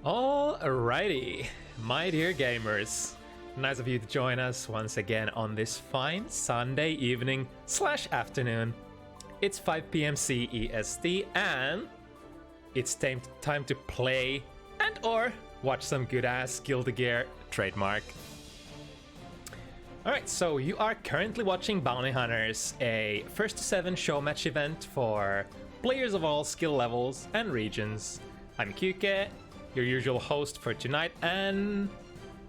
Alrighty, my dear gamers, nice of you to join us once again on this fine Sunday evening / afternoon. It's 5 p.m. CEST and it's time to play and or watch some good ass Guilty Gear trademark. Alright, so you are currently watching Bounty Hunters, a 1-7 show match event for players of all skill levels and regions. I'm kyuukei, your usual host for tonight, and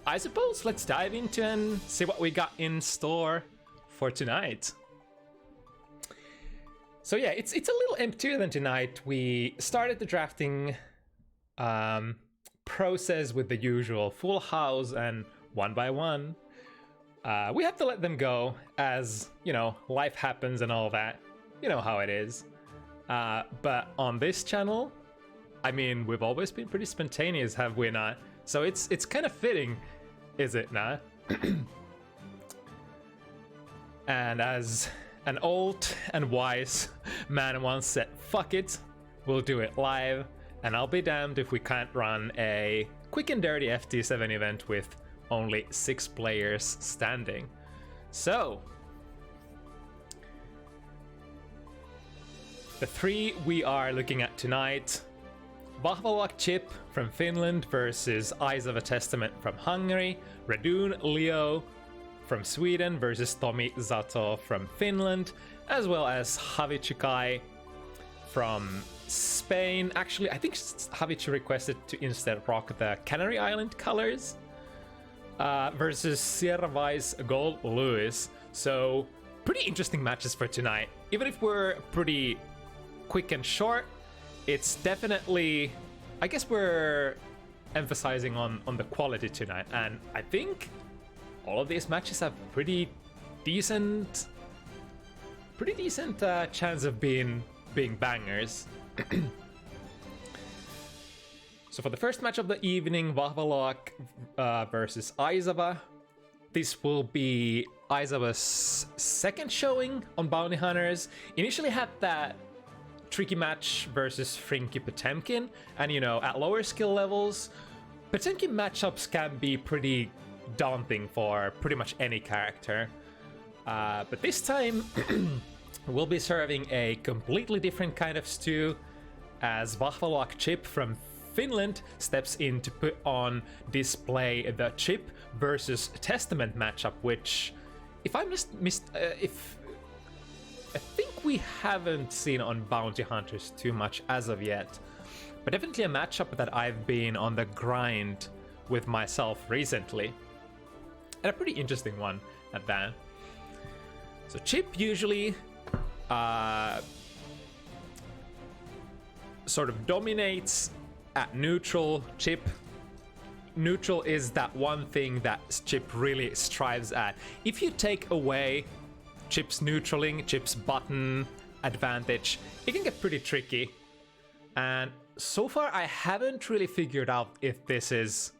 I suppose let's dive into and see what we got in store for tonight. So yeah, it's a little emptier than tonight. We started the drafting process with the usual full house and one by one. We have to let them go as, you know, life happens and all that. You know how it is. But on this channel, I mean, we've always been pretty spontaneous, have we not? So it's kind of fitting, is it not? And as an old and wise man once said, fuck it, we'll do it live, and I'll be damned if we can't run a quick and dirty FT7 event with only 6 players standing. So, the 3 we are looking at tonight: Vahvaloac Chip from Finland versus Eyes of a Testament from Hungary, Radune Leo from Sweden versus Tomi from Finland, as well as Javichu from Spain. Actually, I think Javichu requested to instead rock the Canary Island colors, versus Sierra Vice Gold Lewis. So, pretty interesting matches for tonight. Even if we're pretty quick and short, it's definitely, I guess we're emphasizing on the quality tonight, and I think all of these matches have pretty decent chance of being bangers. So for the first match of the evening, Vahvaloac versus Aizava. This will be Aizava's second showing on Bounty Hunters. Initially had that tricky match versus Frinky Potemkin, and you know, at lower skill levels, Potemkin matchups can be pretty daunting for pretty much any character. But this time, we'll be serving a completely different kind of stew, as Vahvaloac Chip from Finland steps in to put on display the Chip versus Testament matchup, which, if I I think we haven't seen on Bounty Hunters too much as of yet, but definitely a matchup that I've been on the grind with myself recently, and a pretty interesting one at that. So Chip usually sort of dominates at neutral. Neutral is that one thing that Chip really strives at. If you take away Chip's neutraling, Chip's button advantage, it can get pretty tricky. And so far I haven't really figured out if this is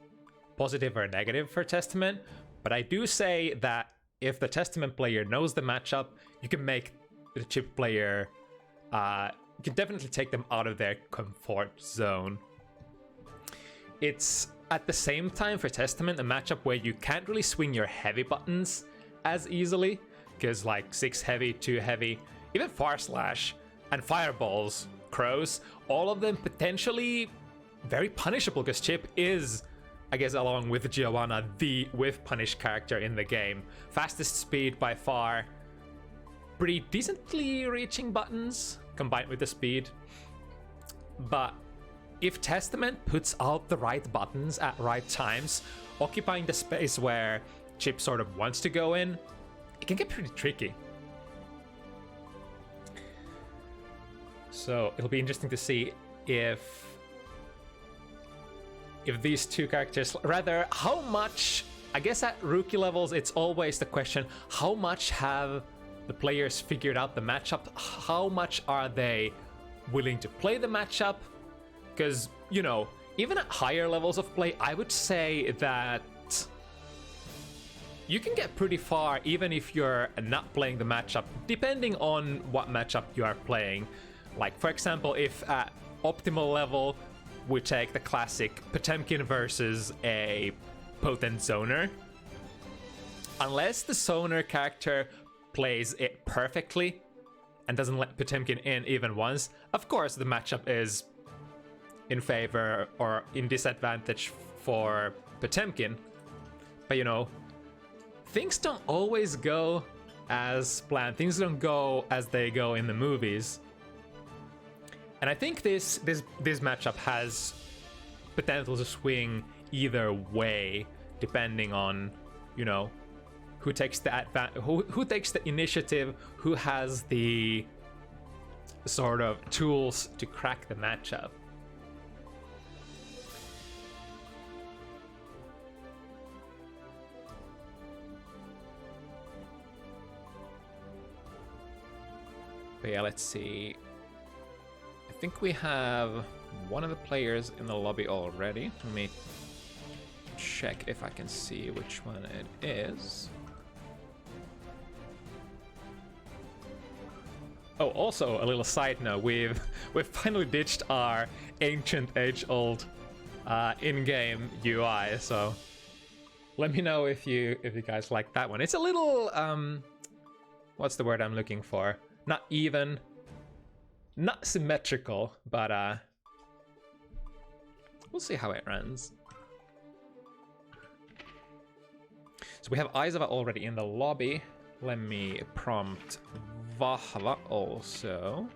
positive or negative for Testament, but I do say that if the Testament player knows the matchup, you can make the Chip player, you can definitely take them out of their comfort zone. It's at the same time for Testament a matchup where you can't really swing your heavy buttons as easily, because like 6 heavy, 2 heavy, even Far Slash and Fireballs, Crows, all of them potentially very punishable, because Chip is, I guess along with Giovanna, the whiff punish character in the game. Fastest speed by far, pretty decently reaching buttons combined with the speed. But if Testament puts out the right buttons at right times, occupying the space where Chip sort of wants to go in, it can get pretty tricky. So it'll be interesting to see if these two characters, rather how much, I guess at rookie levels it's always the question, how much have the players figured out the matchup? How much are they willing to play the matchup? Because, you know, even at higher levels of play, I would say that you can get pretty far even if you're not playing the matchup, depending on what matchup you are playing. Like, for example, if at optimal level we take the classic Potemkin versus a potent zoner. Unless the zoner character plays it perfectly and doesn't let Potemkin in even once, of course the matchup is in favor or in disadvantage for Potemkin. But you know, things don't always go as planned. Things don't go as they go in the movies. And I think this matchup has potential to swing either way, depending on, you know, who takes the who takes the initiative, who has the sort of tools to crack the matchup. But yeah, let's see. I think we have one of the players in the lobby already. Let me check if I can see which one it is. Oh, also a little side note: we've finally ditched our ancient age-old in-game UI. So let me know if you guys like that one. It's a little what's the word I'm looking for? Not even, not symmetrical, but we'll see how it runs. So we have Aizava already in the lobby. Let me prompt Vahva also.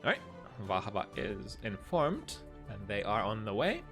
Alright, Vahva is informed. And they are on the way.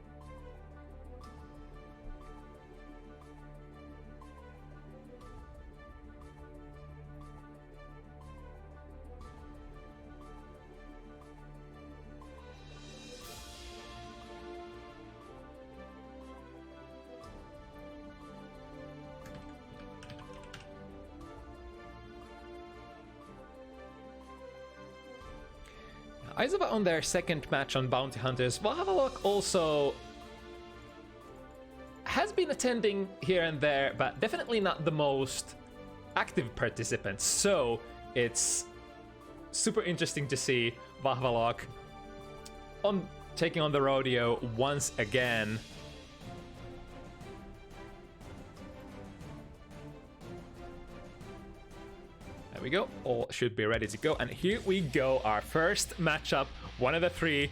Aizava on their second match on Bounty Hunters. Vahvaloac also has been attending here and there, but definitely not the most active participant. So it's super interesting to see Vahvaloac taking on the rodeo once again. We go, all should be ready to go, and here we go, our first matchup, one of the three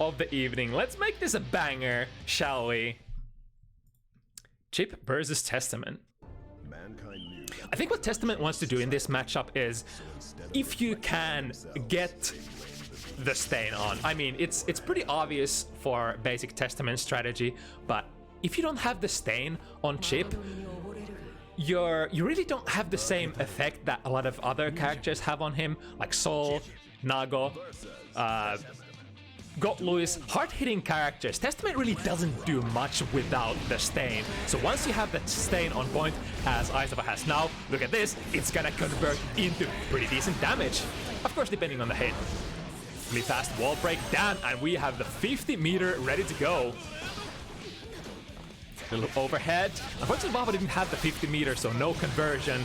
of the evening. Let's make this a banger, shall we? Chip versus Testament. I think what Testament wants to do in this matchup is, if you can get the stain on, I mean, it's pretty obvious for basic Testament strategy, but if you don't have the stain on Chip, you really don't have the same effect that a lot of other characters have on him, like Sol, Nago, Louis, hard-hitting characters. Testament really doesn't do much without the stain. So once you have that stain on point, as Aizava has now, look at this, it's gonna convert into pretty decent damage. Of course, depending on the hit. Really fast wall break down, and we have the 50-meter ready to go. Little overhead. Unfortunately, Vahva didn't have the 50 meters, so no conversion.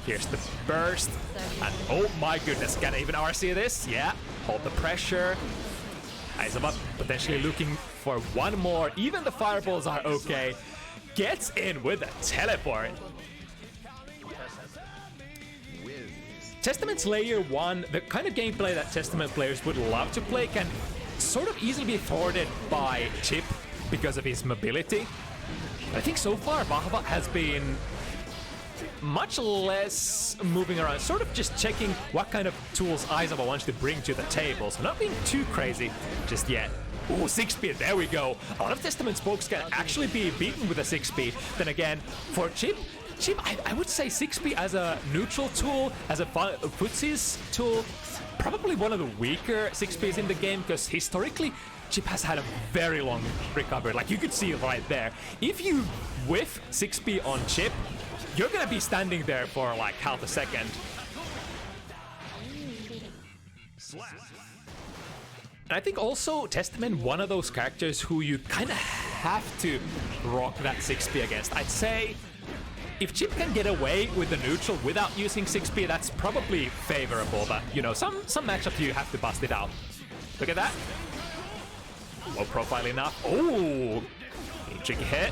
Here's the burst. And oh my goodness, can I even RC this? Yeah, hold the pressure. Aizava potentially looking for one more. Even the fireballs are okay. Gets in with a teleport. Testament's layer 1, the kind of gameplay that Testament players would love to play, can sort of easily be thwarted by Chip because of his mobility. I think so far Vahva has been much less moving around, sort of just checking what kind of tools Aizava wants to bring to the table, so not being too crazy just yet. Ooh, 6-speed, there we go. A lot of Testament spokes can actually be beaten with a 6-speed. Then again, for Chip, I would say 6-speed as a neutral tool, as a footsies tool, probably one of the weaker 6-speeds in the game, because historically, Chip has had a very long recovery. Like, you could see it right there. If you whiff 6-speed on Chip, you're gonna be standing there for like half a second. And I think also Testament, one of those characters who you kind of have to rock that 6-speed against. I'd say if Chip can get away with the neutral without using 6P, that's probably favorable, but you know, some matchups you have to bust it out. Look at that. Low profile enough. Oh, tricky hit.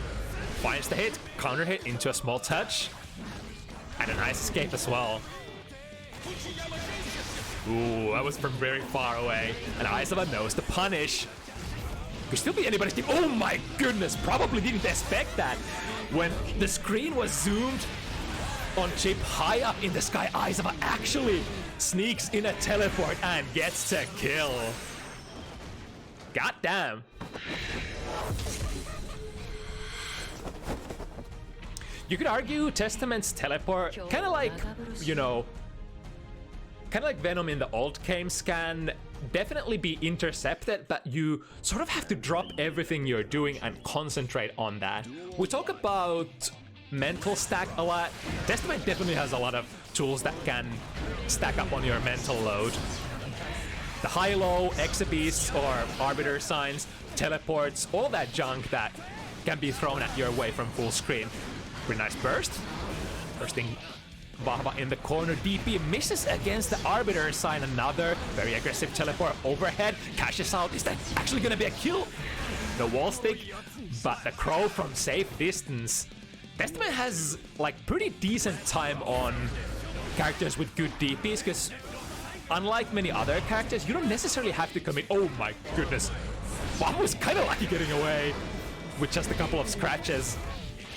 Finds the hit, counter hit into a small touch. And a nice escape as well. Ooh, that was from very far away. And Aizawa knows the punish. Could still be anybody's team. Oh my goodness, probably didn't expect that. When the screen was zoomed on Chip high up in the sky, Aizawa actually sneaks in a teleport and gets to kill. God damn. You could argue Testament's teleport, kind of like, you know, kind of like Venom in the old games, can definitely be intercepted, but you sort of have to drop everything you're doing and concentrate on that. We talk about mental stack a lot. Testament definitely has a lot of tools that can stack up on your mental load. The high-low, Exabeasts or Arbiter signs, teleports, all that junk that can be thrown at your way from full screen. Pretty nice burst. Bursting Vahva in the corner. DP misses against the Arbiter sign. Another very aggressive teleport overhead. Cashes out. Is that actually gonna be a kill? The wall stick, but the crow from safe distance. Testament has like pretty decent time on characters with good DPs, because unlike many other characters, you don't necessarily have to commit. Oh my goodness. Vahva was kind of lucky getting away with just a couple of scratches.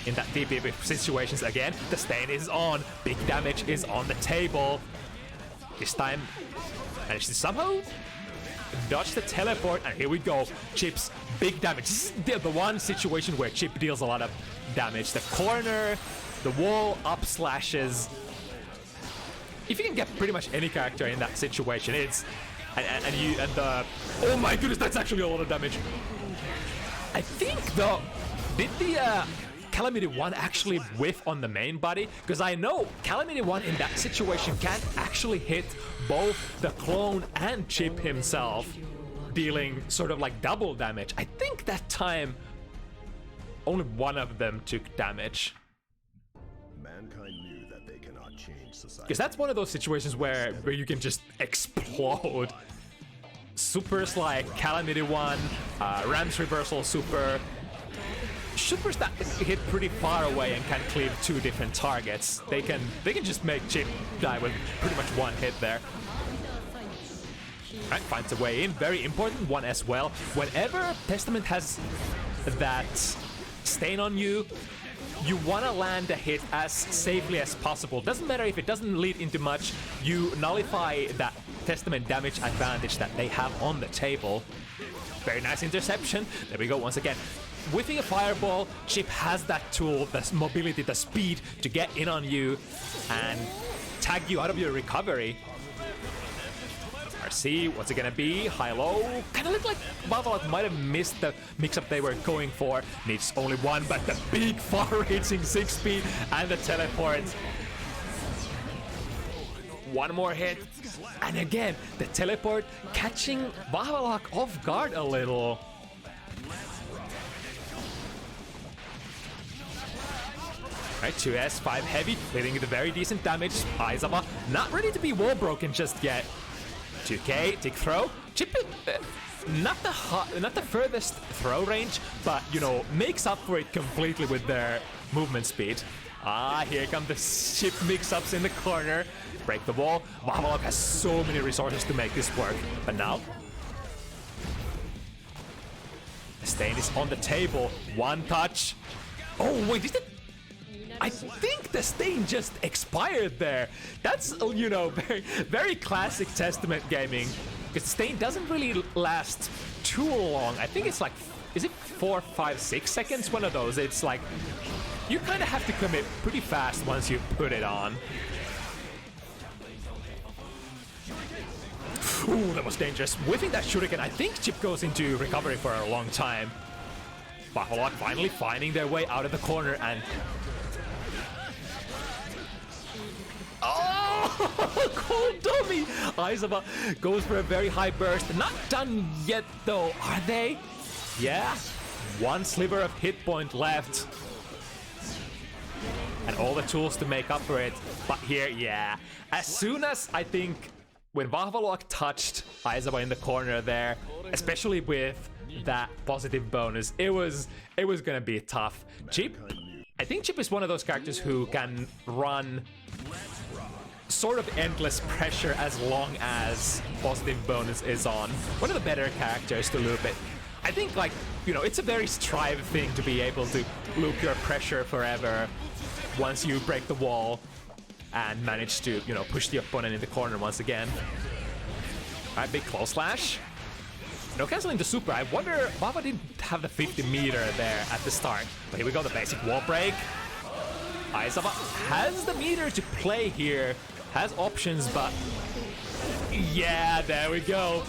In that DP situations again, the stain is on. Big damage is on the table. This time, managed to somehow dodge the teleport, and here we go. Chip's big damage. This is the one situation where Chip deals a lot of damage. The corner, the wall, up slashes. If you can get pretty much any character in that situation, it's oh my goodness, that's actually a lot of damage. I think though, did the Calamity 1 actually whiff on the main body? Because I know Calamity 1 in that situation can actually hit both the clone and Chip himself, dealing sort of like double damage. I think that time only one of them took damage. Mankind knew that they cannot change society. Because that's one of those situations where you can just explode. Supers like Calamity 1, Ram's Reversal Super, supers that hit pretty far away and can cleave two different targets. They can just make Chip die with pretty much one hit there. Right, finds a way in. Very important one as well. Whenever Testament has that stain on you, you want to land a hit as safely as possible. Doesn't matter if it doesn't lead into much, you nullify that Testament damage advantage that they have on the table. Very nice interception. There we go once again. Whiffing a fireball, Chip has that tool, the mobility, the speed to get in on you and tag you out of your recovery. RC, what's it gonna be? High-low? Kinda looked like Vahvaloac might have missed the mix-up they were going for. Needs only one, but the big far-reaching 6-speed and the teleport. One more hit, and again, the teleport catching Vahvaloac off guard a little. Right, 2S, 5 heavy, leading to very decent damage. Aizawa not ready to be wall broken just yet. 2K, tick throw. Chip, not the furthest throw range, but you know, makes up for it completely with their movement speed. Ah, here come the Chip mix-ups in the corner. Break the wall. Vahvaloac has so many resources to make this work, but now the stain is on the table. One touch. Oh wait, did it? I think the stain just expired there. That's, you know, very classic Testament gaming. Because the stain doesn't really last too long. I think it's like, is it 4, 5, 6 seconds? One of those. It's like, you kind of have to commit pretty fast once you put it on. Ooh, that was dangerous. Whiffing that shuriken, I think Chip goes into recovery for a long time. Vahvaloac finally finding their way out of the corner and... Oh, cold dummy! Aizawa goes for a very high burst. Not done yet though, are they? Yeah, one sliver of hit point left. and all the tools to make up for it. But here, yeah, as soon as I think when Vahvaloac touched Aizawa in the corner there, especially with that positive bonus, it was gonna be tough. Chip, I think Chip is one of those characters who can run sort of endless pressure as long as positive bonus is on. One of the better characters to loop it. I think, like, you know, it's a very Strive thing to be able to loop your pressure forever once you break the wall and manage to, you know, push the opponent in the corner once again. Alright, big close slash. No canceling the super. I wonder, Vahva didn't have the 50 meter there at the start. But here we go, the basic wall break. Aizawa has the meter to play here, has options, but yeah, there we go.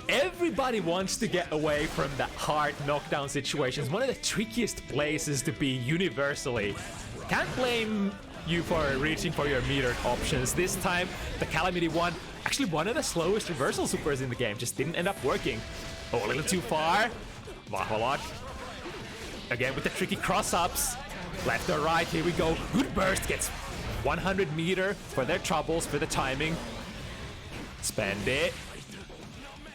Everybody wants to get away from that hard knockdown situations. One of the trickiest places to be universally. Can't blame you for reaching for your metered options. This time, the Calamity one, actually one of the slowest reversal supers in the game, just didn't end up working. Oh, a little too far. Vahvaloac, again with the tricky cross-ups. Left or right, here we go. Good burst, gets 100 meter for their troubles, for the timing. Spend it.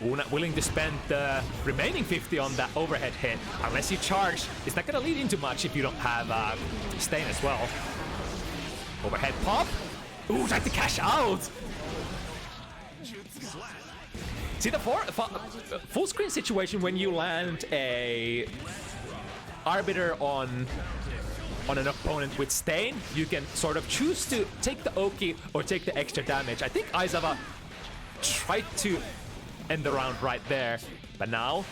Ooh, not willing to spend the remaining 50 on that overhead hit. Unless you charge, it's not gonna lead into much if you don't have Stain as well. Overhead pop. Ooh, tried to cash out. See the full screen situation when you land a Arbiter on an opponent with Stain, you can sort of choose to take the Oki or take the extra damage. I think Aizawa tried to end the round right there, but now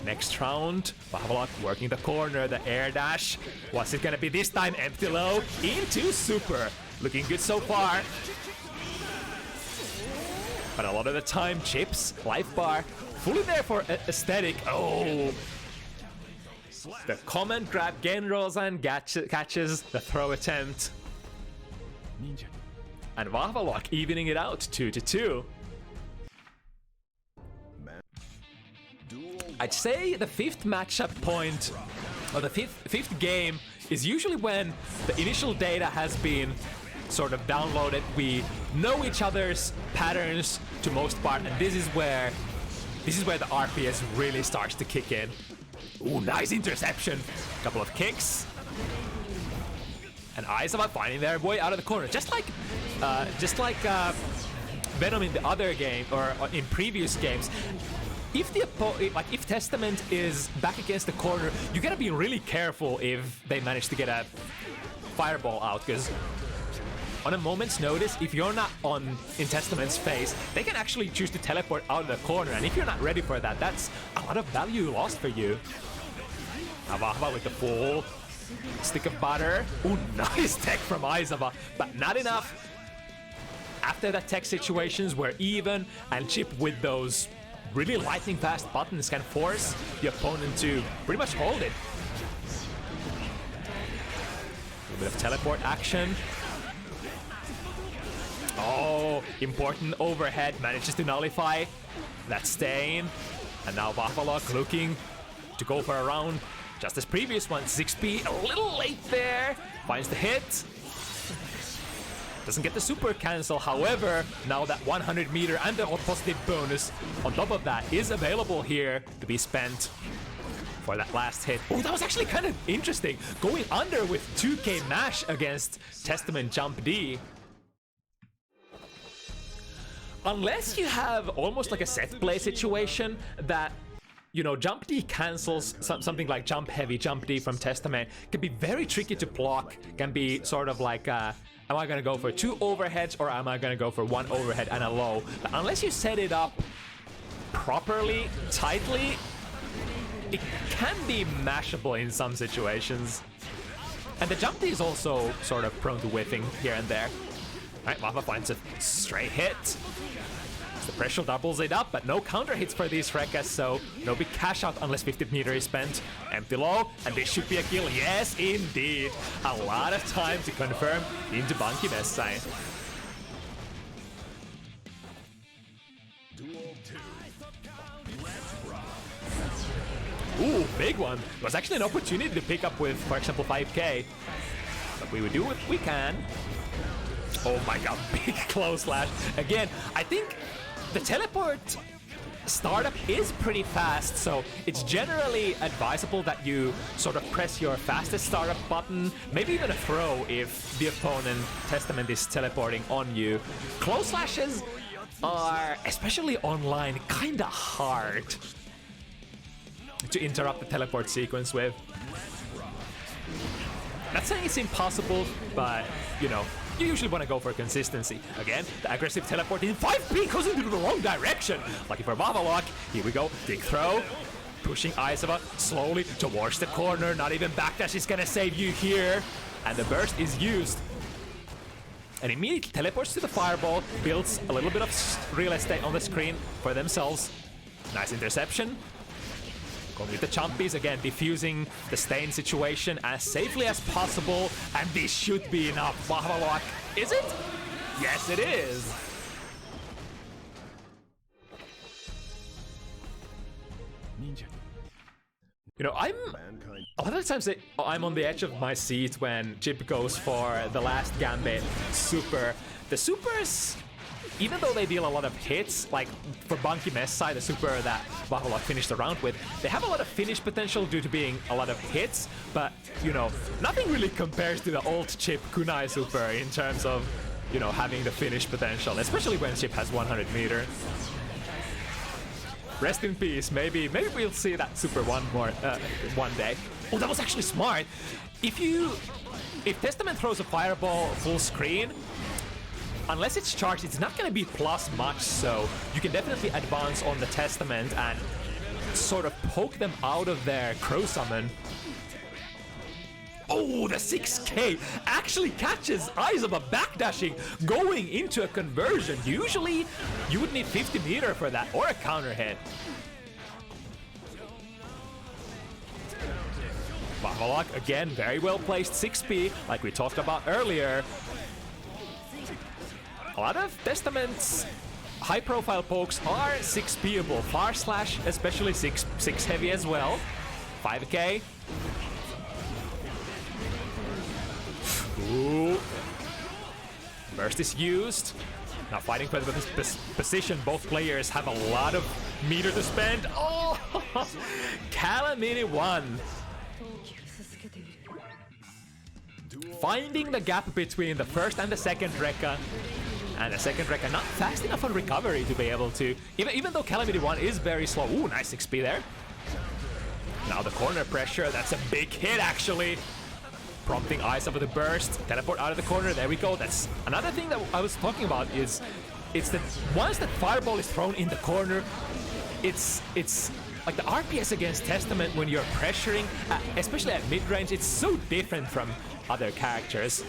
next round, Vahvaloac working the corner, the air dash. What's it gonna be this time? Empty low into super. Looking good so far. But a lot of the time, Chips, life bar, fully there for aesthetic. Oh! The comment grab gain rolls and catches the throw attempt. And Vahvaloac evening it out 2-2. I'd say the fifth matchup point, or the fifth game, is usually when the initial data has been sort of downloaded. We know each other's patterns to most part, and this is where the RPS really starts to kick in. Ooh, nice interception. Couple of kicks. And Aizawa finding their way out of the corner, just like Venom in the other game or in previous games. If if Testament is back against the corner, you gotta be really careful if they manage to get a fireball out, because on a moment's notice, if you're not in Testament's face, they can actually choose to teleport out of the corner, and if you're not ready for that, that's a lot of value lost for you. Vahva with the full stick of butter. Ooh, nice tech from Aizawa, but not enough. After that tech situations were even, and Chip with those really lightning fast buttons can force the opponent to pretty much hold it. A bit of teleport action. Oh, important overhead, manages to nullify that Stain. And now Vahvaloac looking to go for a round just as previous one. 6B a little late there, finds the hit. Doesn't get the super cancel, however, now that 100 meter and the positive bonus on top of that is available here to be spent for that last hit. Oh, that was actually kind of interesting. Going under with 2k mash against Testament Jump D. Unless you have almost like a set play situation that, you know, Jump D cancels something like Jump Heavy, Jump D from Testament, can be very tricky to block, can be sort of like, am I gonna go for 2 overheads or am I gonna go for 1 overhead and a low? But unless you set it up properly, tightly, it can be mashable in some situations. And the Jump D is also sort of prone to whiffing here and there. Alright, Vahva finds a straight hit. The pressure doubles it up, but no counter hits for these Rekkas, so no big cash out unless 50 meter is spent. Empty low, and this should be a kill. Yes, indeed. A lot of time to confirm into Banki Messai. Ooh, big one. It was actually an opportunity to pick up with, for example, 5k. But we would do what we can. Oh my god, big close slash. Again, I think the teleport startup is pretty fast, so it's generally advisable that you sort of press your fastest startup button, maybe even a throw if the opponent Testament is teleporting on you. Close slashes are, especially online, kinda hard to interrupt the teleport sequence with. Not saying it's impossible, but you know, you usually want to go for consistency. Again, the aggressive teleport in 5P goes into the wrong direction. Lucky for Vahvaloac. Here we go. Big throw. Pushing Aizava slowly towards the corner. Not even backdash is gonna save you here. And the burst is used. And immediately teleports to the fireball. Builds a little bit of real estate on the screen for themselves. Nice interception. Going with the chumpies, again, diffusing the stain situation as safely as possible, and this should be enough. Vahvaloac, is it? Yes, it is. You know, a lot of times I'm on the edge of my seat when Chip goes for the last gambit super. The supers, even though they deal a lot of hits, like for Bunky Messai, the super that Vahvaloac finished the round with, they have a lot of finish potential due to being a lot of hits, but, you know, nothing really compares to the old Chip Kunai super in terms of, you know, having the finish potential, especially when Chip has 100 meter. Rest in peace, maybe we'll see that super one day. Oh, that was actually smart. If Testament throws a fireball full screen, unless it's charged, it's not going to be plus much, so you can definitely advance on the Testament and sort of poke them out of their Crow Summon. Oh, the 6k actually catches Aizava backdashing, going into a conversion. Usually, you would need 50 meter for that, or a counter hit. Vahvaloac, again, very well placed 6p, like we talked about earlier. A lot of Testament's high-profile pokes are 6P-able. Far Slash, especially 6 heavy as well. 5k. Ooh. Burst is used. Now fighting for the position, both players have a lot of meter to spend. Oh! Calamity 1. Finding the gap between the first and the second Rekka. And the second Rekka not fast enough on recovery to be able to... Even though Calamity 1 is very slow. Ooh, nice XP there. Now the corner pressure, that's a big hit actually. Prompting Aizava with the burst. Teleport out of the corner, there we go. That's another thing that I was talking about is... It's that once that fireball is thrown in the corner, it's like the RPS against Testament when you're pressuring, especially at mid-range, it's so different from other characters.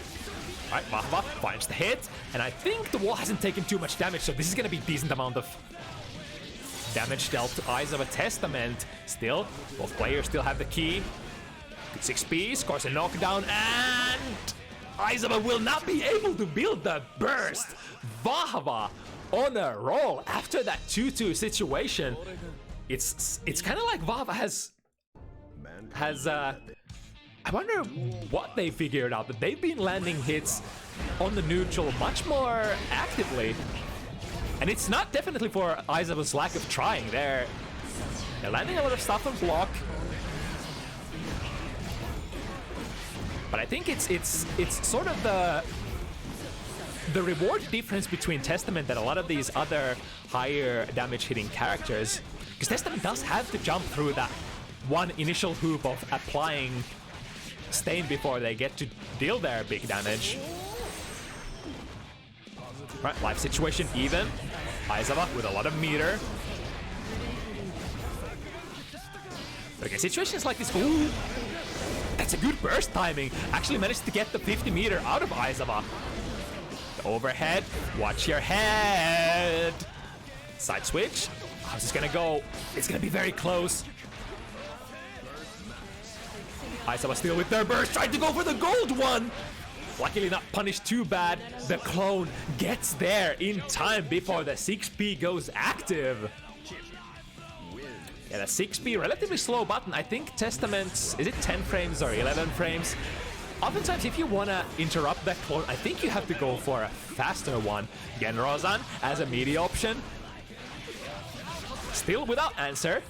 Alright, Vahva finds the hit, and I think the wall hasn't taken too much damage, so this is gonna be a decent amount of damage dealt to Aizava Testament. Still, both players still have the key. Good 6p, scores a knockdown, and Aizava will not be able to build the burst. Vahva on a roll after that 2-2 situation. It's kind of like Vahva has I wonder what they figured out, but they've been landing hits on the neutral much more actively. And it's not definitely for Aizava's lack of trying. They're landing a lot of stuff on block. But I think it's sort of the reward difference between Testament and a lot of these other higher damage hitting characters. Because Testament does have to jump through that one initial hoop of applying Stain before they get to deal their big damage. Right, life situation even. Aizava with a lot of meter. Okay, situations like this. Ooh, that's a good burst timing. Actually managed to get the 50 meter out of Aizava. The overhead. Watch your head. Side switch. How's this gonna go? It's gonna be very close. Aizava still with their burst, trying to go for the gold one! Luckily not punished too bad. The clone gets there in time before the 6p goes active. Yeah, the 6B, relatively slow button. I think Testaments, is it 10 frames or 11 frames? Oftentimes, if you want to interrupt that clone, I think you have to go for a faster one. Genrozan as a media option. Still without answer.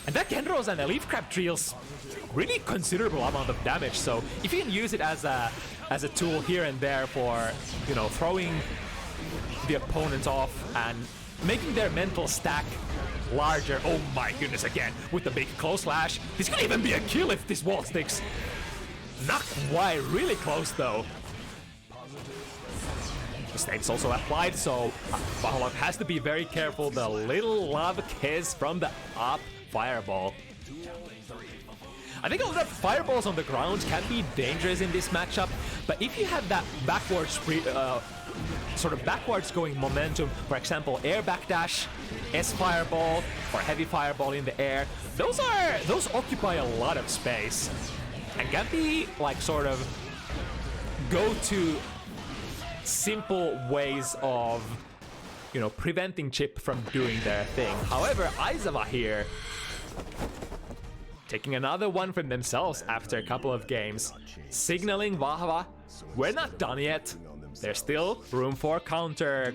And that Genrozan, the Leaf Crab deals really considerable amount of damage, so if you can use it as a tool here and there for, you know, throwing the opponent off and making their mental stack larger. Oh my goodness, again, with the big close slash. This could even be a kill if this wall sticks. Not quite, really close though. The state's also applied, so Vahvaloac has to be very careful. The little lava kiss from the up fireball. I think a lot of fireballs on the ground can be dangerous in this matchup, but if you have that backwards sort of backwards going momentum, for example, air backdash, S fireball, or heavy fireball in the air, those occupy a lot of space and can be like sort of go-to simple ways of, you know, preventing Chip from doing their thing. However, Aizawa here taking another one from themselves after a couple of games, signaling Vahva, we're not done yet. There's still room for counter,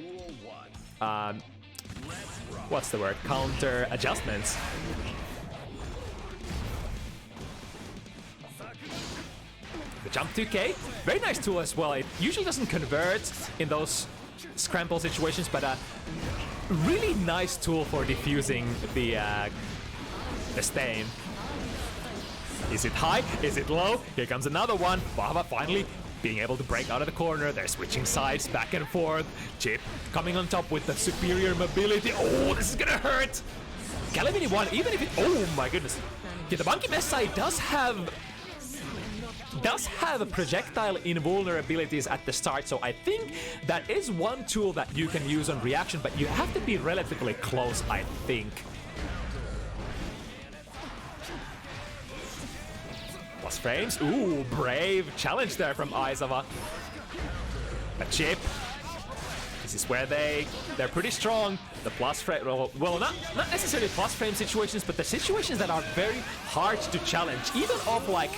what's the word? Counter adjustments. The jump 2K, very nice tool as well. It usually doesn't convert in those scramble situations, but a really nice tool for diffusing the stain. Is it high? Is it low? Here comes another one. Vahva finally being able to break out of the corner. They're switching sides back and forth. Chip coming on top with the superior mobility. Oh, this is gonna hurt. Calamity 1, even if it... Oh my goodness. Yeah, the Monkey Messai does have projectile invulnerabilities at the start, so I think that is one tool that you can use on reaction, but you have to be relatively close, I think. Plus frames. Ooh, brave challenge there from Aizawa. A Chip. This is where they're pretty strong. The plus frame, well, not necessarily plus frame situations, but the situations that are very hard to challenge, even of like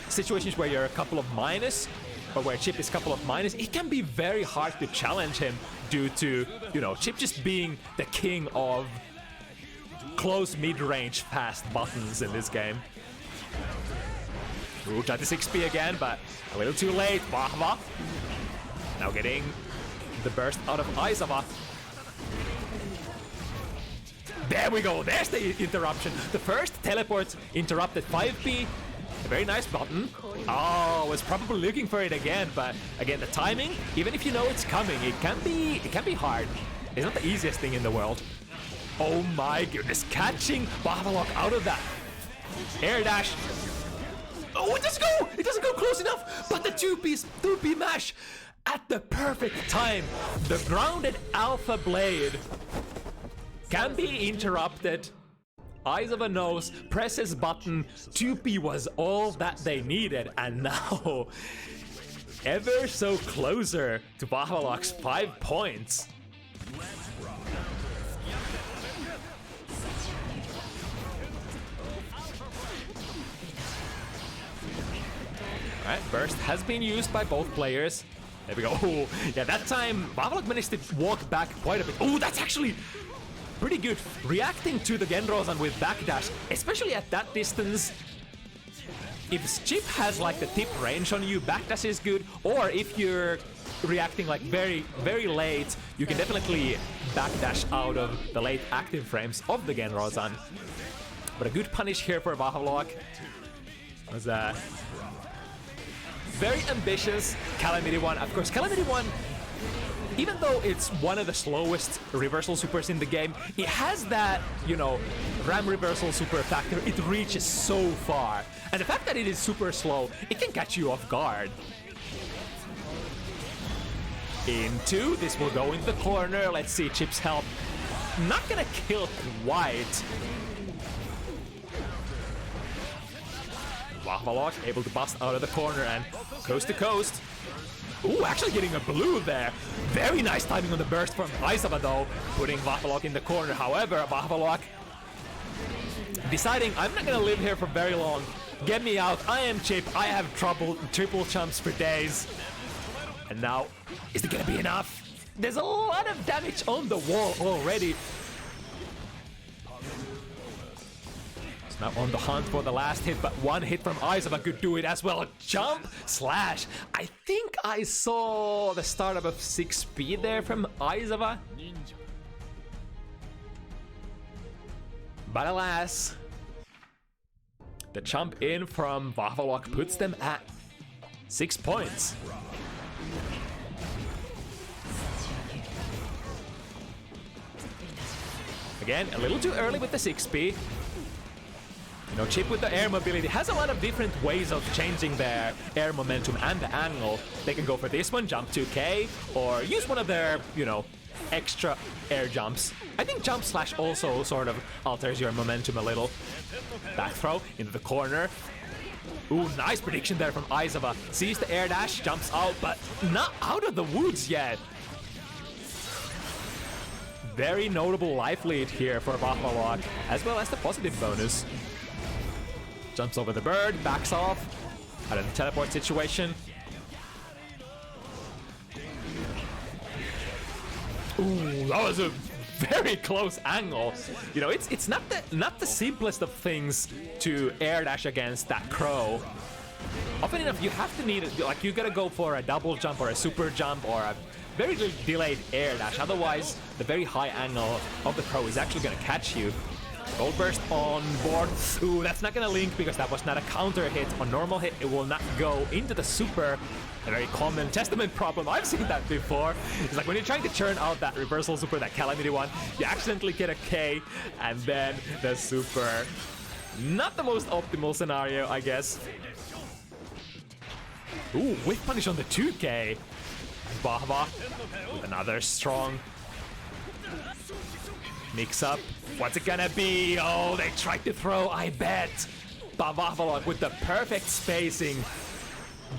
situations where you're a couple of minus, or where Chip is a couple of minus, it can be very hard to challenge him due to, you know, Chip just being the king of close mid-range fast buttons in this game. Ooh, tried the 6P again, but a little too late. Vahva now getting the burst out of Aizawa. There we go, there's the interruption. The first teleport interrupted 5P. A very nice button. Oh, was probably looking for it again, but again, the timing, even if you know it's coming, it can be hard. It's not the easiest thing in the world. Oh my goodness, catching Vahvaloac out of that air dash. Oh, it doesn't go close enough, but the 2P mash at the perfect time. The grounded Alpha Blade can be interrupted. Aizawa knows, presses button, 2P was all that they needed, and now ever so closer to Vahvaloac's 5 points. Alright, burst has been used by both players. There we go. Oh, yeah, that time Vahvaloac managed to walk back quite a bit. Oh, that's actually pretty good. Reacting to the Genrozan with backdash, especially at that distance. If Chip has like the tip range on you, backdash is good. Or if you're reacting like very, very late, you can definitely backdash out of the late active frames of the Genrozan. But a good punish here for Vahvaloac. Was very ambitious. Calamity 1, of course. Calamity 1, even though it's one of the slowest reversal supers in the game, it has that, you know, ram reversal super factor. It reaches so far. And the fact that it is super slow, it can catch you off guard. Into, this will go into the corner. Let's see Chip's help. Not gonna kill quite. Vahvaloac able to bust out of the corner and coast to coast. Ooh, actually getting a blue there. Very nice timing on the burst from Aizawa though, putting Vahvaloac in the corner. However, Vahvaloac deciding I'm not gonna live here for very long. Get me out. I am Chip. I have trouble triple jumps for days. And now, is it gonna be enough? There's a lot of damage on the wall already. It's not on the hunt for the last hit, but one hit from Aizawa could do it as well. Jump, slash. I think I saw the startup of 6 speed there from Aizawa. But alas, the jump in from Vahvaloac puts them at 6 points. Again, a little too early with the 6P. You know, Chip with the air mobility has a lot of different ways of changing their air momentum and the angle. They can go for this one, jump 2K, or use one of their, you know, extra air jumps. I think jump slash also sort of alters your momentum a little. Back throw into the corner. Ooh, nice prediction there from Aizawa. Sees the air dash, jumps out, but not out of the woods yet. Very notable life lead here for Vahvaloac, as well as the positive bonus. Jumps over the bird, backs off, out of the teleport situation. Ooh, that was a very close angle. You know, it's not the simplest of things to air dash against that crow. Often enough, you have to need it. Like, you gotta go for a double jump or a super jump or a very delayed air dash. Otherwise, the very high angle of the crow is actually gonna catch you. Gold burst on board. Ooh, that's not gonna link because that was not a counter hit. On normal hit, it will not go into the super. A very common Testament problem. I've seen that before. It's like when you're trying to churn out that reversal super, that Calamity one, you accidentally get a K and then the super. Not the most optimal scenario, I guess. Ooh, whiff punish on the 2K. Vahva with another strong mix up. What's it gonna be? Oh, they tried to throw, I bet. But Vahvaloac with the perfect spacing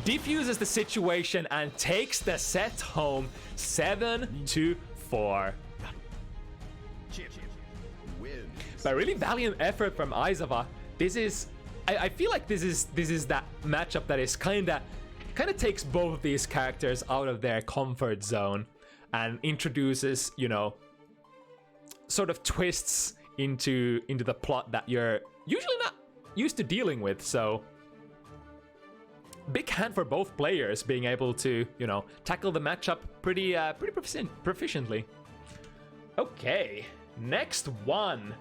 diffuses the situation and takes the set home 7-4. But really valiant effort from Aizawa. This is, I feel like this is that matchup that is kind of takes both of these characters out of their comfort zone and introduces, you know, sort of twists into the plot that you're usually not used to dealing with. So big hand for both players being able to, you know, tackle the matchup pretty proficiently. Okay, next one.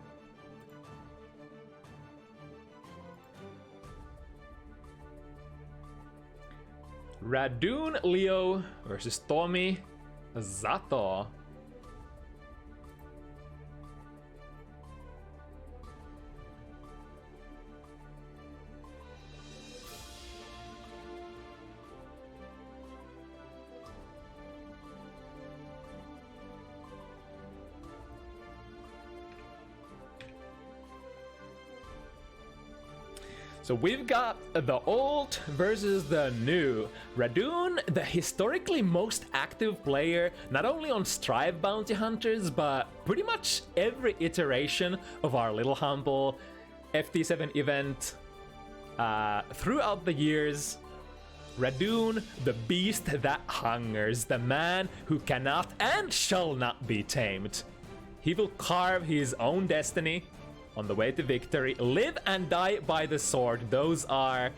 Radune Leo versus Tomi Zato. So we've got the old versus the new. Radune, the historically most active player, not only on Strive Bounty Hunters, but pretty much every iteration of our little humble FT7 event throughout the years. Radune, the beast that hungers, the man who cannot and shall not be tamed. He will carve his own destiny on the way to victory, live and die by the sword. Those are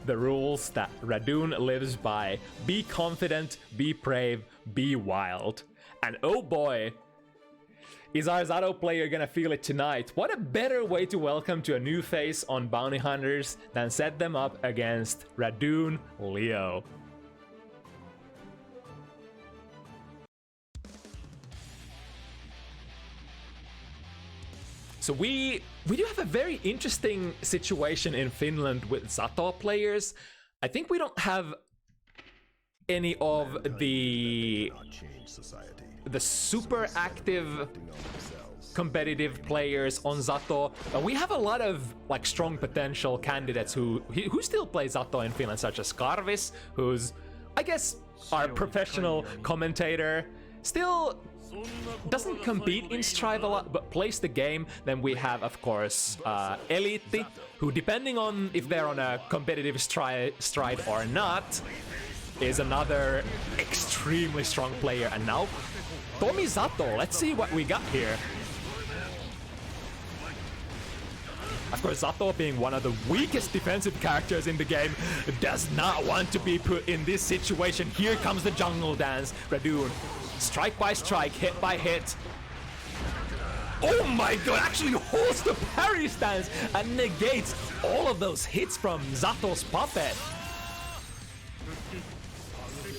the rules that Radune lives by. Be confident, be brave, be wild. And oh boy, is our Zato player gonna feel it tonight. What a better way to welcome to a new face on Bounty Hunters than set them up against Radune Leo. So we do have a very interesting situation in Finland with Zato players. I think we don't have any of the super active competitive players on Zato, but we have a lot of like strong potential candidates who still play Zato in Finland, such as Karvis, who's I guess our professional commentator, still doesn't compete in Strive a lot, but plays the game. Then we have, of course, Elite, who, depending on if they're on a competitive stride or not, is another extremely strong player. And now, Tomi Zato, let's see what we got here. Of course, Zato, being one of the weakest defensive characters in the game, does not want to be put in this situation. Here comes the jungle dance. Radune, strike by strike, hit by hit. Oh my god, actually holds the parry stance and negates all of those hits from Zato's puppet.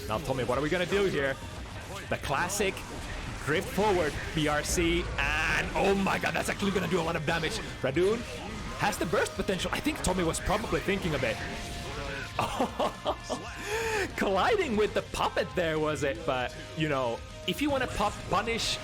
Now, Tomi, what are we gonna do here? The classic drift forward BRC, and oh my god, that's actually gonna do a lot of damage. Radune has the burst potential. I think Tomi was probably thinking of it. Colliding with the puppet there, was it? But, you know, if you want to punish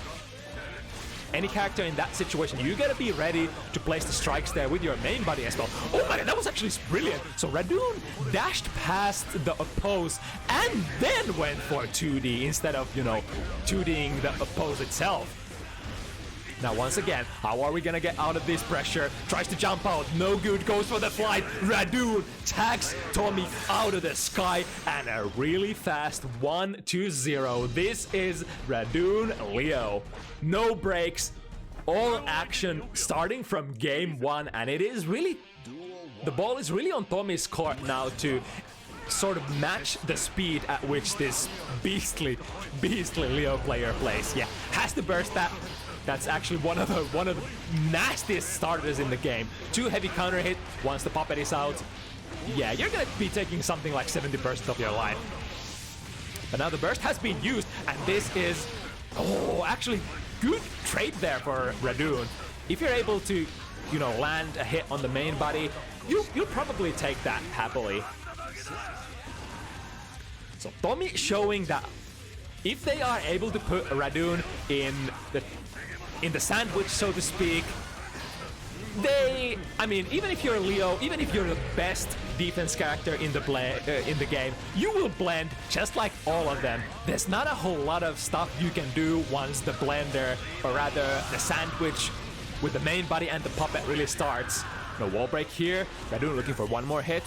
any character in that situation, you gotta be ready to place the strikes there with your main body as well. Oh my god, that was actually brilliant. So Radune dashed past the oppose and then went for 2D instead of, you know, 2D'ing the oppose itself. Now, once again, how are we gonna get out of this pressure? Tries to jump out, no good, goes for the flight. Radune tags Tomi out of the sky, and a really fast 1-0. This is Radune Leo. No breaks, all action starting from game one, and it is really, the ball is really on Tomi's court now to sort of match the speed at which this beastly Leo player plays. Yeah, has to burst that. That's actually one of the nastiest starters in the game. 2 heavy counter hit once the puppet is out. Yeah, you're gonna be taking something like 70% of your life. But now the burst has been used, and this is, oh, actually good trade there for Radune. If you're able to, you know, land a hit on the main body, you'll probably take that happily. So Tomi showing that if they are able to put Radune in the sandwich, so to speak, I mean, even if you're Leo, even if you're the best defense character in the game, you will blend just like all of them. There's not a whole lot of stuff you can do once the blender, or rather the sandwich with the main body and the puppet really starts. No wall break here. Radune looking for one more hit.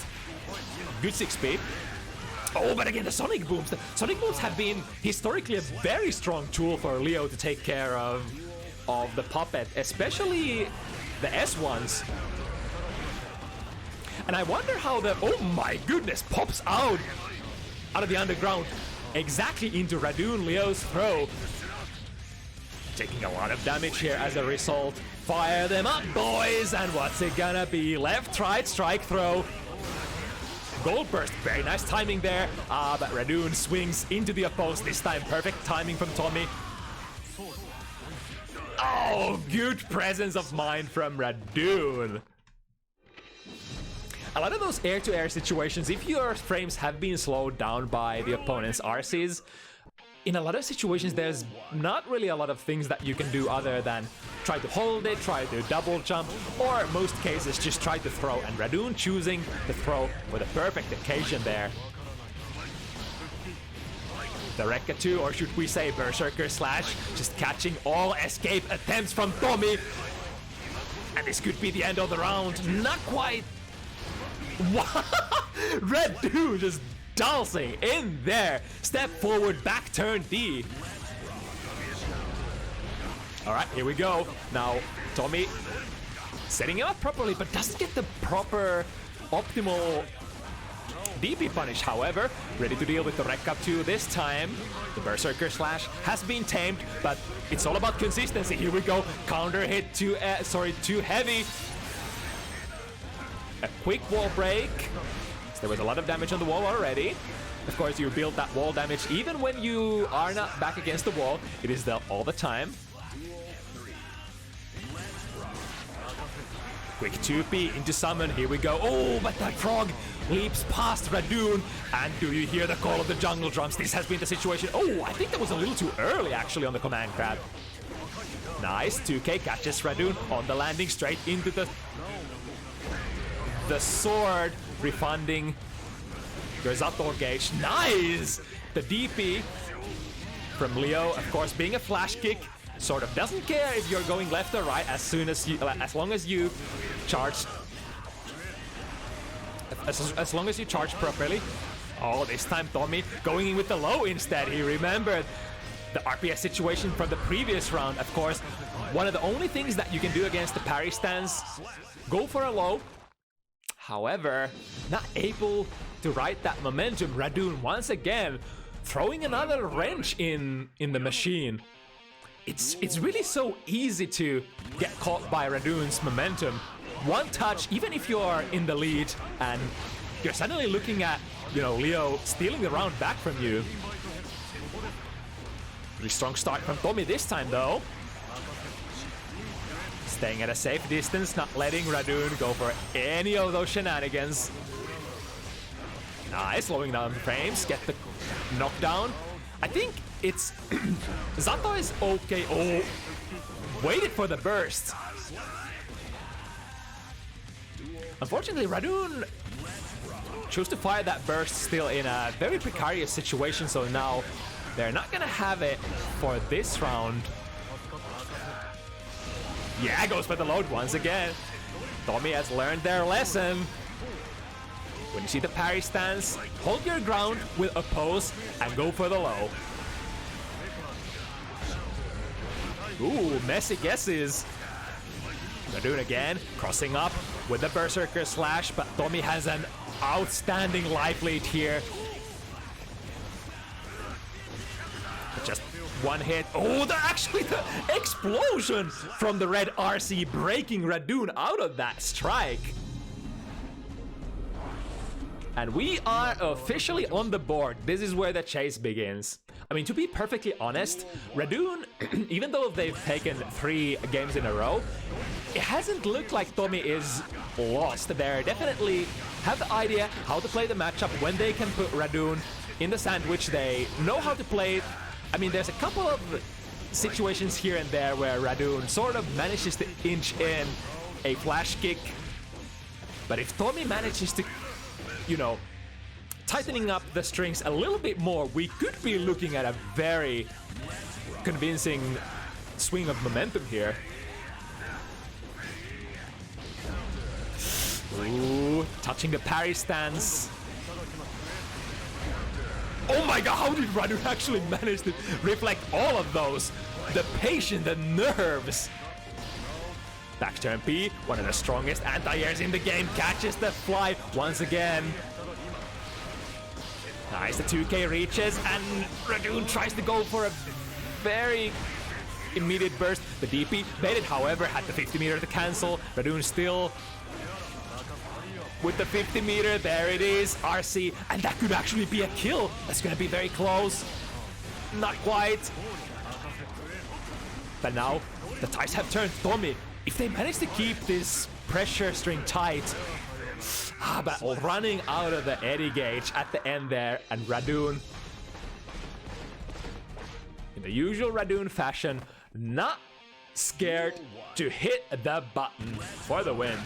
Good 6-speed. Oh, but again, the Sonic Booms. The Sonic Booms have been historically a very strong tool for Leo to take care of the puppet, especially the S1s. And I wonder how the, oh my goodness, pops out of the underground exactly into Radune Leo's throw. Taking a lot of damage here as a result. Fire them up, boys! And what's it gonna be? Left, right, strike, throw. Gold burst, very nice timing there. But Radune swings into the oppose this time. Perfect timing from Tomi. Oh, good presence of mind from Radune. A lot of those air-to-air situations, if your frames have been slowed down by the opponent's RCs, in a lot of situations there's not really a lot of things that you can do other than try to hold it, try to double jump, or in most cases just try to throw, and Radune choosing the throw for the perfect occasion there. The Rekka 2, or should we say Berserker Slash, just catching all escape attempts from Tomi. And this could be the end of the round. Not quite. Radune just dulcing in there. Step forward, back turn D. Alright, here we go. Now, Tomi setting it up properly, but doesn't get the proper optimal DP punish. However, ready to deal with the Rekka 2 this time. The Berserker Slash has been tamed, but it's all about consistency. Here we go. Counter hit too heavy. A quick wall break. So there was a lot of damage on the wall already. Of course, you build that wall damage even when you are not back against the wall. It is there all the time. Quick 2P into summon. Here we go. Oh, but that frog leaps past Radune. And do you hear the call of the jungle drums? This has been the situation. Oh, I think that was a little too early actually on the command grab. Nice. 2K catches Radune on the landing straight into the sword, refunding your Zato gauge. Nice! The DP from Leo. Of course, being a flash kick, sort of doesn't care if you're going left or right as long as you charge. As long as you charge properly. Oh, this time Tomi going in with the low instead. He remembered the RPS situation from the previous round. Of course, one of the only things that you can do against the parry stance, go for a low. However, not able to ride that momentum. Radune once again throwing another wrench in the machine. It's really so easy to get caught by Radune's momentum. One touch, even if you're in the lead, and you're suddenly looking at, you know, Leo stealing the round back from you. Pretty strong start from Tomi this time, though. Staying at a safe distance, not letting Radune go for any of those shenanigans. Nice, slowing down the frames, get the knockdown. I think it's... Zato is okay. Oh, waited for the burst. Unfortunately, Radune chose to fire that burst still in a very precarious situation, so now they're not gonna have it for this round. Yeah, goes for the load once again. Tomi has learned their lesson. When you see the parry stance, hold your ground with oppose and go for the low. Ooh, messy guesses. Radune again, crossing up with the Berserker Slash, but Tomi has an outstanding life lead here. Just one hit. Oh, the explosion from the red RC, breaking Radune out of that strike. And we are officially on the board. This is where the chase begins. I mean, to be perfectly honest, Radune, even though they've taken 3 games in a row, it hasn't looked like Tomi is lost. They definitely have the idea how to play the matchup when they can put Radune in the sandwich. They know how to play it. I mean, there's a couple of situations here and there where Radune sort of manages to inch in a flash kick. But if Tomi manages to, you know, tightening up the strings a little bit more, we could be looking at a very convincing swing of momentum here. Ooh, touching the parry stance. Oh my god, how did Radune actually manage to reflect all of those? The patience, the nerves. Back turn P, one of the strongest anti-airs in the game, catches the fly once again. Nice, the 2K reaches, and Radune tries to go for a very immediate burst. The DP baited, however, had the 50 meter to cancel. Radune still with the 50 meter, there it is, RC, and that could actually be a kill. That's gonna be very close. Not quite. But now, the tides have turned. Tomi, if they manage to keep this pressure string tight, but running out of the eddy gauge at the end there, and Radune, in the usual Radune fashion, not scared to hit the button for the win.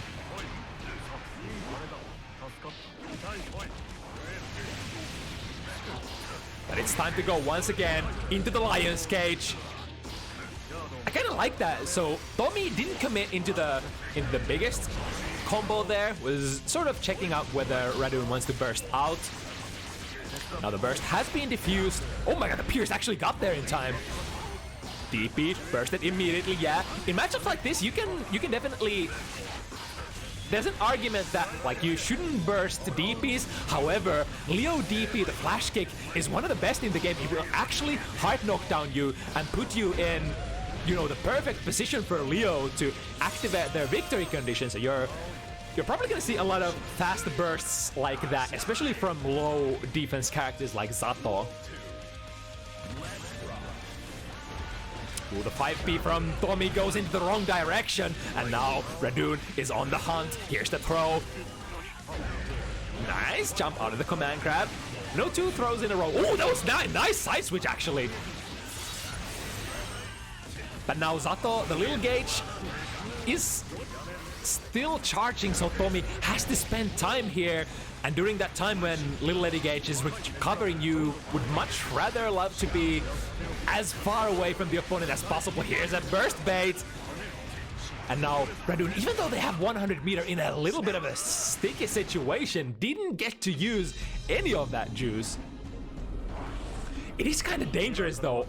But it's time to go once again into the lion's cage. I kind of like that. So Tomi didn't commit into the biggest combo there, was sort of checking out whether Radune wants to burst out. Now the burst has been diffused. Oh my god, the Pierce actually got there in time. DP bursted immediately. Yeah, in matchups like this, you can definitely. There's an argument that like you shouldn't burst DPs. However, Leo DP, the flash kick, is one of the best in the game. He will actually hard knock down you and put you in, you know, the perfect position for Leo to activate their victory condition. So you're probably gonna see a lot of fast bursts like that, especially from low defense characters like Zato. Ooh, the 5P from Tomi goes into the wrong direction, and now Radune is on the hunt. Here's the throw. Nice jump out of the command grab. No 2 throws in a row. Oh, that was nice side switch actually. But now Zato, the little gauge, is still charging, so Tomi has to spend time here And during that time when little Eddie Gage is recovering, you would much rather love to be as far away from the opponent as possible. Here's a burst bait. And now Radune, even though they have 100 meter in a little bit of a sticky situation, didn't get to use any of that juice. It is kind of dangerous though.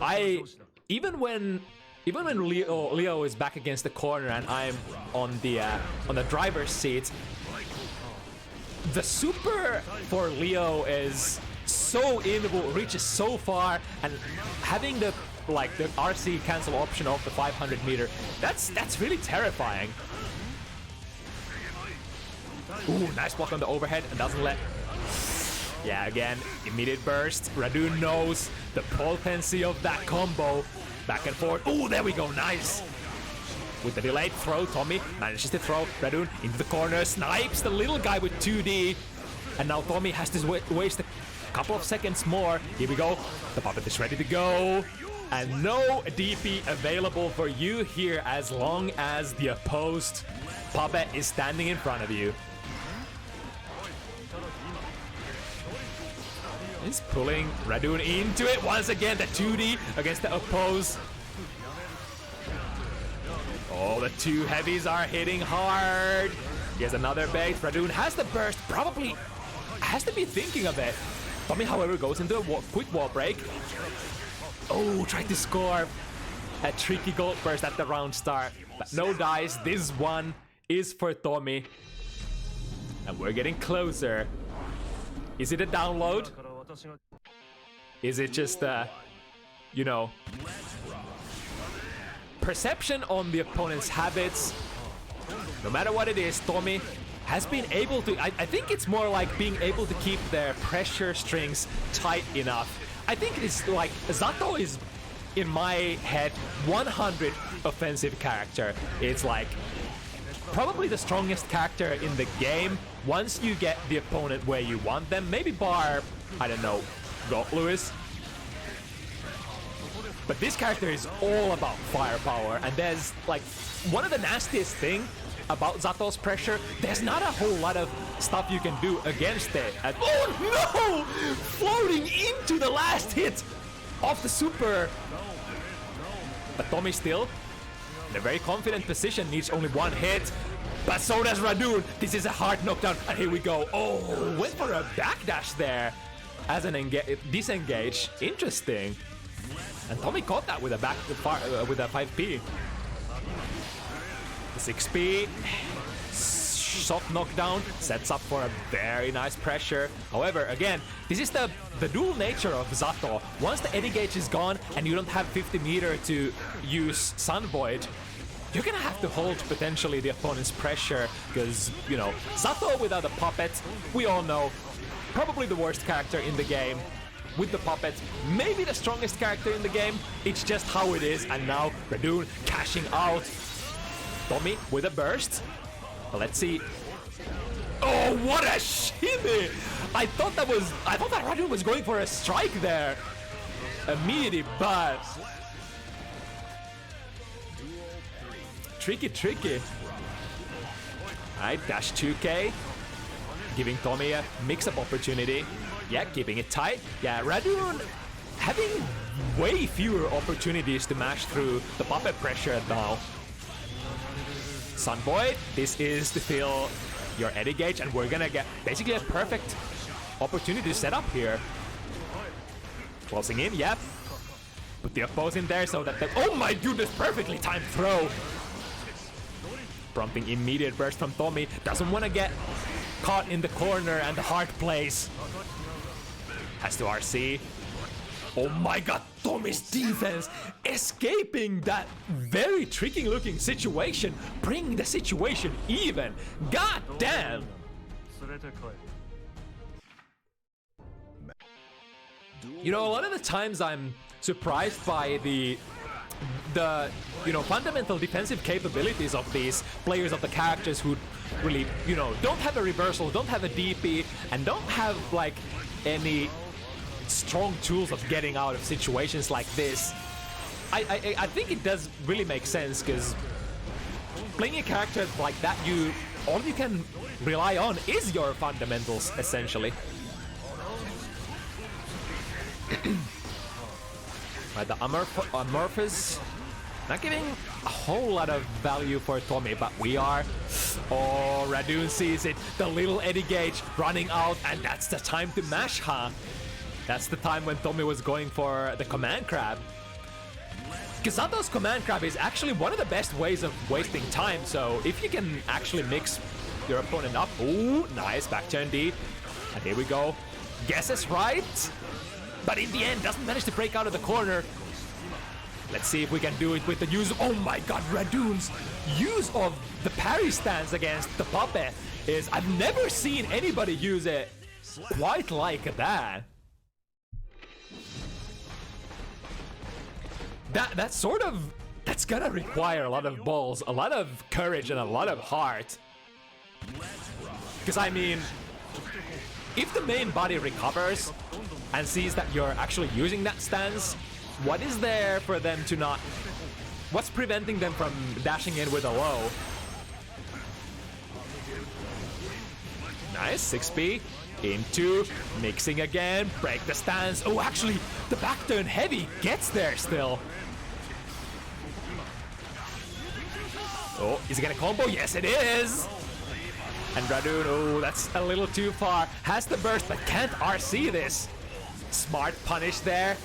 Even when Leo is back against the corner and I'm on the driver's seat, the super for Leo is so inable, reaches so far, and having the RC cancel option of the 500 meter, that's really terrifying. Ooh, nice block on the overhead and doesn't let. Yeah, again, immediate burst. Radune knows the potency of that combo. Back and forth. Ooh, there we go, nice. With the delayed throw, Tomi manages to throw Radune into the corner, snipes the little guy with 2D. And now Tomi has to waste a couple of seconds more. Here we go. The puppet is ready to go. And no DP available for you here as long as the opposed puppet is standing in front of you. He's pulling Radune into it once again. The 2D against the oppose. Oh, the two heavies are hitting hard. Here's another bait. Radune has the burst. Probably has to be thinking of it. Tomi, however, goes into a quick wall break. Oh, tried to score a tricky gold burst at the round start. But no dice. This one is for Tomi. And we're getting closer. Is it a download? Is it just perception on the opponent's habits? No matter what it is, Tomi has been able to, I think it's more like being able to keep their pressure strings tight enough. I think it is like Zato is, in my head, 100 offensive character. It's like probably the strongest character in the game once you get the opponent where you want them. Maybe bar, I don't know, Gold Lewis. But this character is all about firepower, and there's like one of the nastiest thing about Zato's pressure, there's not a whole lot of stuff you can do against it. And oh no! Floating into the last hit of the super. But Tomi still in a very confident position, needs only one hit. But so does Radune. This is a hard knockdown, and here we go. Oh, went for a backdash there as an disengage. Interesting. And Tomi caught that with a with a 5P. The 6P. Soft knockdown sets up for a very nice pressure. However, again, this is the dual nature of Zato. Once the Eddie Gauge is gone and you don't have 50 meter to use Sun Void, you're gonna have to hold potentially the opponent's pressure, because, you know, Zato without a puppet, we all know, probably the worst character in the game. With the puppet, maybe the strongest character in the game. It's just how it is. And now Radune cashing out. Tomi with a burst. Let's see. Oh, what a shimmy! I thought that Radune was going for a strike there. Immediately, but tricky. Alright, dash 2K. Giving Tomi a mix-up opportunity. Yeah, keeping it tight. Yeah, Radune having way fewer opportunities to mash through the puppet pressure now. Sun Void, this is to fill your Eddie Gauge, and we're gonna get basically a perfect opportunity to set up here. Closing in, yep. Put the oppose in there so that oh my goodness, perfectly timed throw. Prompting immediate burst from Tomi. Doesn't want to get caught in the corner and the hard place. Has to RC. Oh my god, Tomi's defense escaping that very tricky looking situation, bringing the situation even. God damn. You know, a lot of the times I'm surprised by the fundamental defensive capabilities of these players, of the characters who really, don't have a reversal, don't have a DP, and don't have like any strong tools of getting out of situations like this. I think it does really make sense, because playing a character like that, you all you can rely on is your fundamentals, essentially. Right, the Amorphous not giving a whole lot of value for Tomi, but we are... Oh, Radune sees it. The little Eddie Gauge running out, and that's the time to mash, huh? That's the time when Tomi was going for the Command Crab. Kazato's Command Crab is actually one of the best ways of wasting time, so if you can actually mix your opponent up... Ooh, nice, back turn D. And here we go. Guesses right, but in the end doesn't manage to break out of the corner. Let's see if we can do it with the use... Oh my god, Radune's use of the parry stance against the puppet is... I've never seen anybody use it quite like that. That's sort of... That's gonna require a lot of balls, a lot of courage, and a lot of heart. Because I mean, if the main body recovers and sees that you're actually using that stance, what is there for them to not... What's preventing them from dashing in with a low? Nice, 6B. Into, mixing again, break the stance. Oh, actually, the back turn heavy gets there still. Oh, is it gonna combo? Yes, it is! And Radune, oh, that's a little too far. Has the burst, but can't RC this. Smart punish there.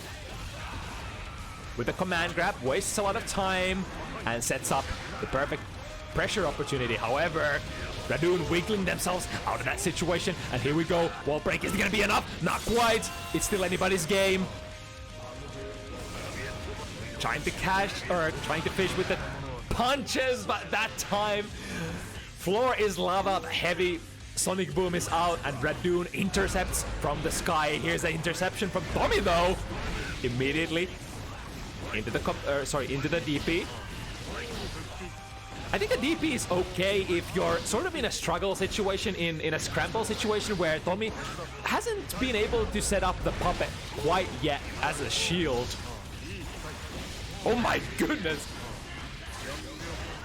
With the command grab, wastes a lot of time and sets up the perfect pressure opportunity. However, Radune wiggling themselves out of that situation. And here we go. Wall break, is it gonna be enough? Not quite. It's still anybody's game. Trying to catch, or trying to fish with the punches, but that time, floor is lava, heavy. Sonic Boom is out, and Radune intercepts from the sky. Here's an interception from Tomi, though. Immediately into the into the DP. I think the DP is okay if you're sort of in a struggle situation, in a scramble situation where Tomi hasn't been able to set up the puppet quite yet as a shield. Oh my goodness.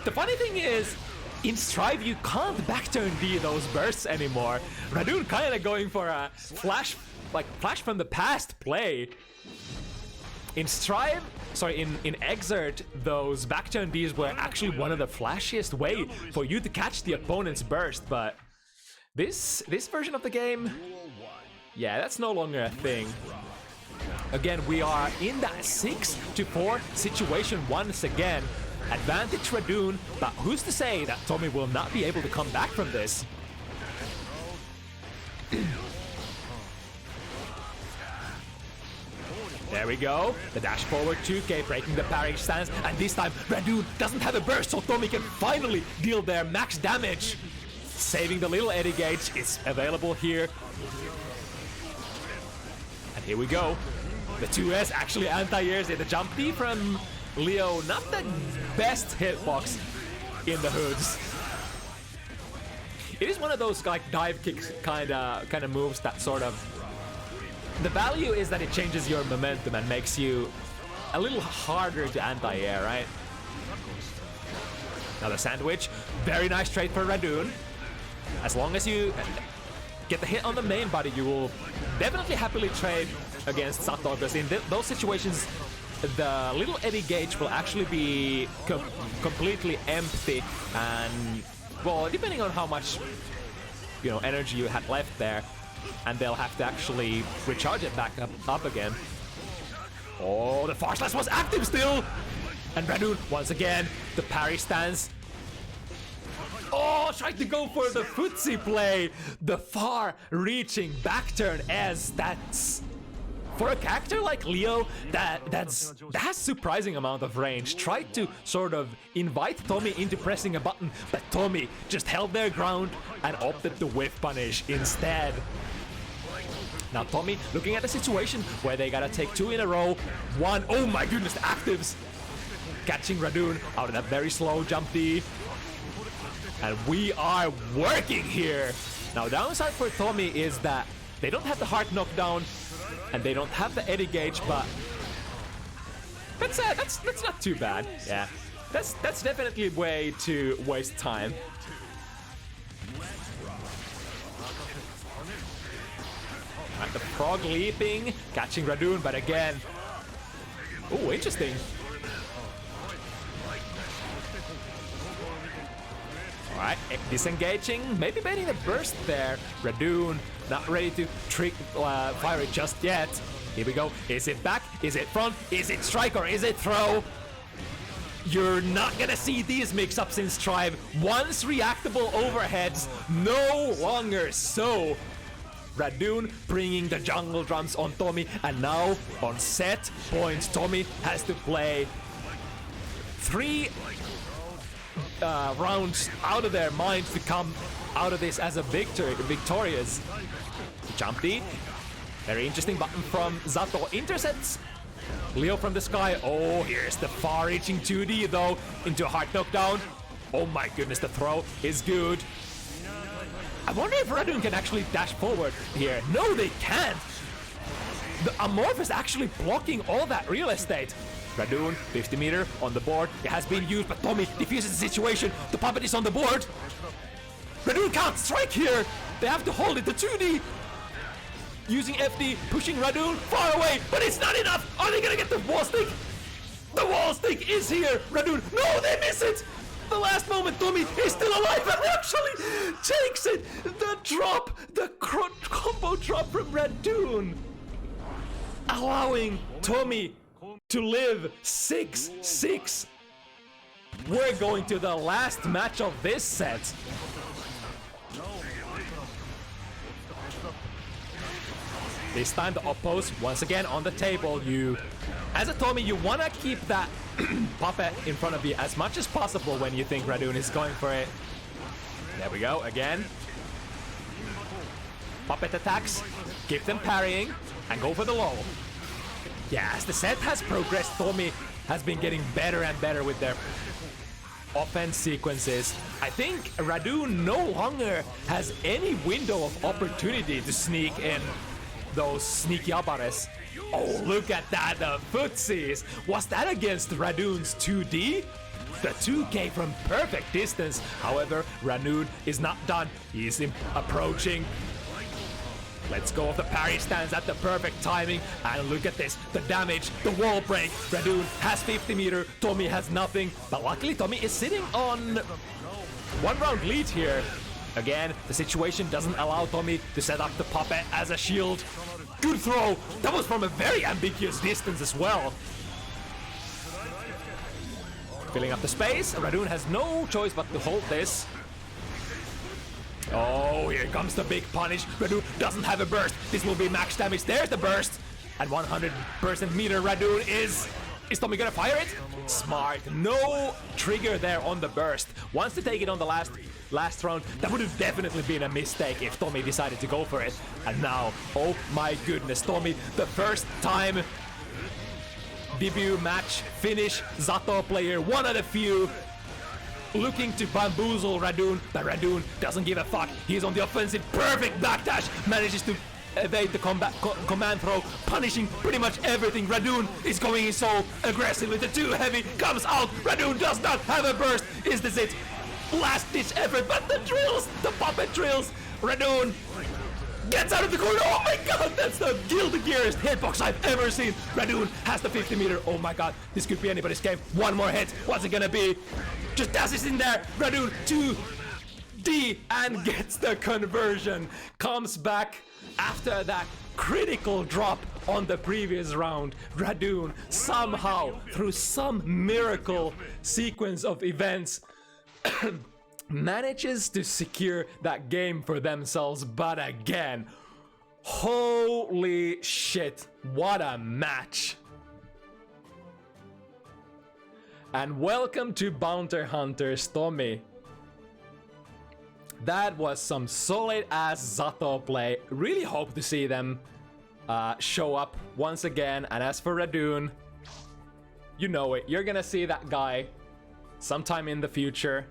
The funny thing is, in Strive you can't back turn D those bursts anymore. Radune kinda going for a flash from the past play. In Strive, in Exert, those back turn Ds were actually one of the flashiest way for you to catch the opponent's burst, but this version of the game, yeah, that's no longer a thing. Again, we are in that 6-4 situation once again. Advantage Radune, but who's to say that Tomi will not be able to come back from this? There we go. The dash forward 2K breaking the parry stance, and this time Radune doesn't have a burst, so Tomi can finally deal their max damage. Saving the little Eddie Gauge is available here. And here we go. The 2S actually anti-airs it. The jump D from Leo, not the best hitbox in the hoods. It is one of those like dive kicks kind of moves that sort of... The value is that it changes your momentum and makes you a little harder to anti-air, right? Another sandwich. Very nice trade for Radune. As long as you get the hit on the main body, you will definitely happily trade against Sato, because in those situations, the little Eddie Gauge will actually be completely empty, and well, depending on how much energy you had left there, and they'll have to actually recharge it back up again. Oh, the far slash was active still, and Radune once again the parry stance. Oh, tried to go for the footsie play, the far-reaching back turn, as that's... For a character like Leo, that has surprising amount of range. Tried to sort of invite Tomi into pressing a button, but Tomi just held their ground and opted to whiff punish instead. Now Tomi looking at the situation where they gotta take 2 in a row. One, oh my goodness, the actives! Catching Radune out of that very slow jump D. And we are working here! Now downside for Tomi is that they don't have the hard knockdown, and they don't have the Eddie Gauge, but that's not too bad. Yeah, that's definitely a way to waste time. And the frog leaping, catching Radune, but again... Oh, interesting. Alright, disengaging, maybe baiting the burst there. Radune not ready to fire it just yet. Here we go. Is it back? Is it front? Is it strike or is it throw? You're not gonna see these mix-ups in Strive. Once reactable overheads, no longer so. Radune bringing the jungle drums on Tomi, and now on set points, Tomi has to play 3 rounds out of their minds to come out of this as a victorious. Jump D. Very interesting button from Zato. Intercepts Leo from the sky. Oh, here's the far-reaching 2D though into a hard knockdown. Oh my goodness, the throw is good. I wonder if Radune can actually dash forward here. No, they can't. The Amorphous actually blocking all that real estate. Radune, 50 meter on the board. It has been used, but Tomi diffuses the situation. The puppet is on the board. Radune can't strike here. They have to hold it. The 2D. Using FD, pushing Radune far away, but it's not enough. Are they gonna get the wall stick? The wall stick is here. Radune, no, they miss it. The last moment, Tomi is still alive and actually takes it. The drop, the combo drop from Radune, allowing Tomi to live 6-6. We're going to the last match of this set. This time the oppos once again on the table. You, as a Tomi, you wanna keep that puppet in front of you as much as possible when you think Radune is going for it. There we go, again. Puppet attacks, keep them parrying, and go for the low. Yeah, as the set has progressed, Tomi has been getting better and better with their offense sequences. I think Radune no longer has any window of opportunity to sneak in those sneaky abares. Oh, look at that, the footsies. Was that against Radune's 2D? The 2K from perfect distance. However, Radune is not done. He's approaching. Let's go of the parry stance at the perfect timing. And look at this, the damage, the wall break. Radune has 50 meter, Tomi has nothing. But luckily, Tomi is sitting on 1 round lead here. Again, the situation doesn't allow Tomi to set up the puppet as a shield. Good throw. That was from a very ambiguous distance as well. Filling up the space. Radune has no choice but to hold this. Oh, here comes the big punish. Radune doesn't have a burst. This will be max damage. There's the burst. At 100% meter, Radune is Tomi gonna fire it? Smart. No trigger there on the burst. Wants to take it on the last round. That would have definitely been a mistake if Tomi decided to go for it. And now, oh my goodness, Tomi, the first time debut match finish Zato player, one of the few looking to bamboozle Radune, but Radune doesn't give a fuck. He's on the offensive, perfect backdash, manages to evade the command throw, punishing pretty much everything. Radune is going in so aggressively. The 2 heavy comes out. Radune does not have a burst. Is this it? Last ditch effort, but the drills, the puppet drills. Radune gets out of the corner. Oh my god, that's the gearest hitbox I've ever seen. Radune has the 50 meter. Oh my god, this could be anybody's game. One more hit. What's it gonna be? Just dashes in there. Radune 2D and gets the conversion. Comes back after that critical drop on the previous round. Radune somehow, through some miracle sequence of events, manages to secure that game for themselves. But again, holy shit, what a match. And welcome to Bounty Hunters, Tomi. That was some solid ass Zato play. Really hope to see them show up once again. And as for Radune, you know it. You're gonna see that guy sometime in the future.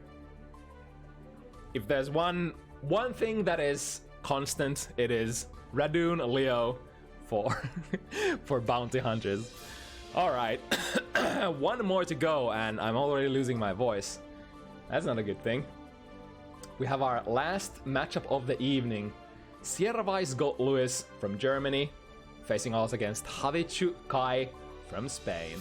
If there's one thing that is constant, it is Radune Leo for for Bounty Hunters. All right, one more to go, and I'm already losing my voice. That's not a good thing. We have our last matchup of the evening. Sierra Weiss Gold Lewis from Germany, facing off against Javichu Kai from Spain.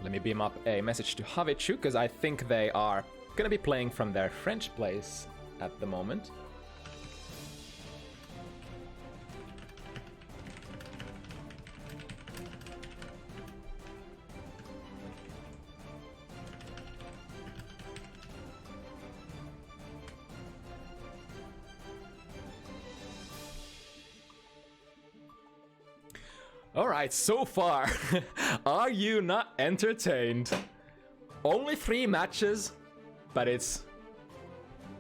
Let me beam up a message to Javichu, because I think they are gonna be playing from their French place at the moment. Alright, so far, are you not entertained? Only 3 matches, but it's,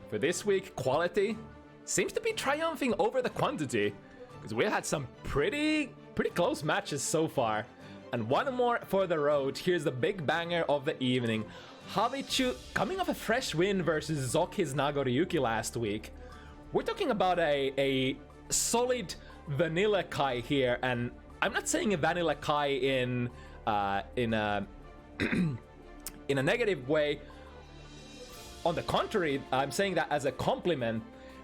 for this week, quality seems to be triumphing over the quantity. Because we had some pretty close matches so far. And one more for the road. Here's the big banger of the evening. Javichu coming off a fresh win versus Zoki's Nagoriyuki last week. We're talking about a solid vanilla Kai here, and I'm not saying a vanilla Kai in a in a negative way. On the contrary, I'm saying that as a compliment.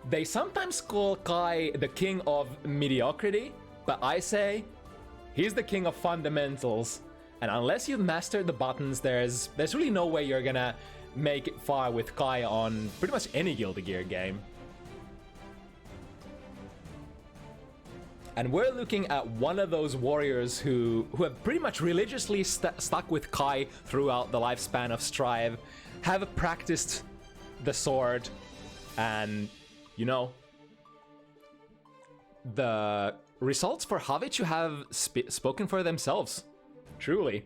They sometimes call Kai the king of mediocrity, but I say he's the king of fundamentals. And unless you master the buttons, there's really no way you're gonna make it far with Kai on pretty much any Guilty Gear game. And we're looking at one of those warriors who have pretty much religiously stuck with Kai throughout the lifespan of Strive, have practiced the sword, and, you know, the results for Javichu have spoken for themselves, truly.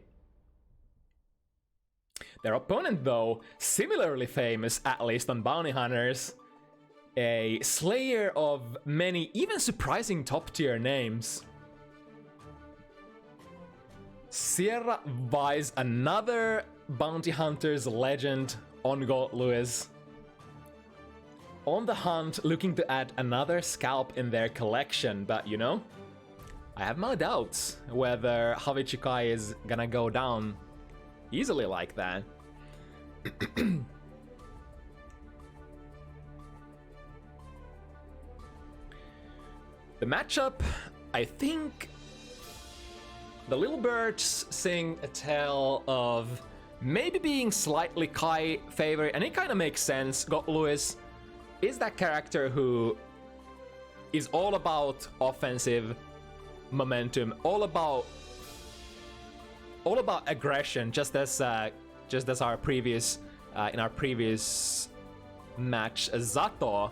Their opponent, though, similarly famous, at least on Bounty Hunters, a slayer of many, even surprising top-tier names. Sierra Weiss, another Bounty Hunters legend on Gold Lewis. On the hunt, looking to add another scalp in their collection, but you know, I have my doubts whether Javichu Kai is gonna go down easily like that. The matchup, I think the Little Birds sing a tale of maybe being slightly Kai favorite, and it kind of makes sense. Gold Lewis is that character who is all about offensive momentum, all about aggression, just as our previous in our previous match, Zato.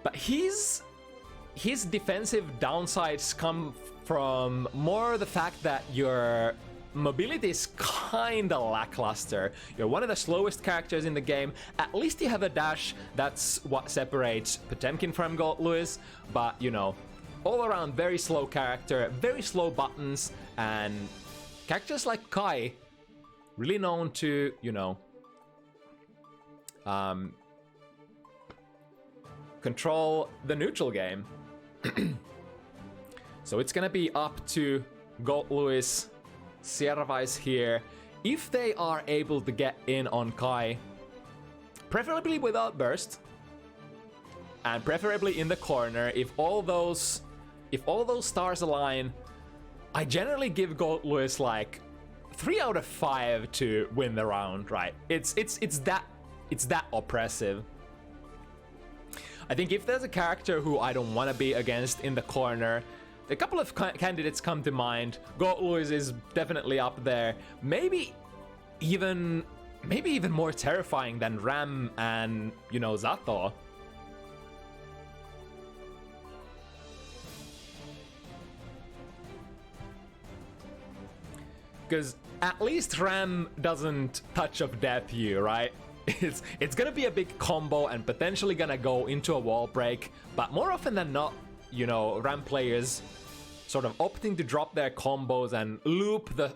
But his defensive downsides come from more the fact that your mobility is kinda lackluster. You're one of the slowest characters in the game. At least you have a dash. That's what separates Potemkin from Gold Lewis. But, you know, all around very slow character, very slow buttons, and characters like Kai, really known to, you know, control the neutral game. So it's gonna be up to Gold Lewis, Sierra Weiss here, if they are able to get in on Kai, preferably without burst, and preferably in the corner. If all those stars align, I generally give Gold Lewis like 3 out of 5 to win the round, right? It's that oppressive. I think if there's a character who I don't want to be against in the corner, a couple of candidates come to mind. Gold Lewis is definitely up there. Maybe even more terrifying than Ram and, you know, Zato. Because at least Ram doesn't touch of death you, right? It's gonna be a big combo and potentially gonna go into a wall break, but more often than not, you know, Ram players sort of opting to drop their combos and loop the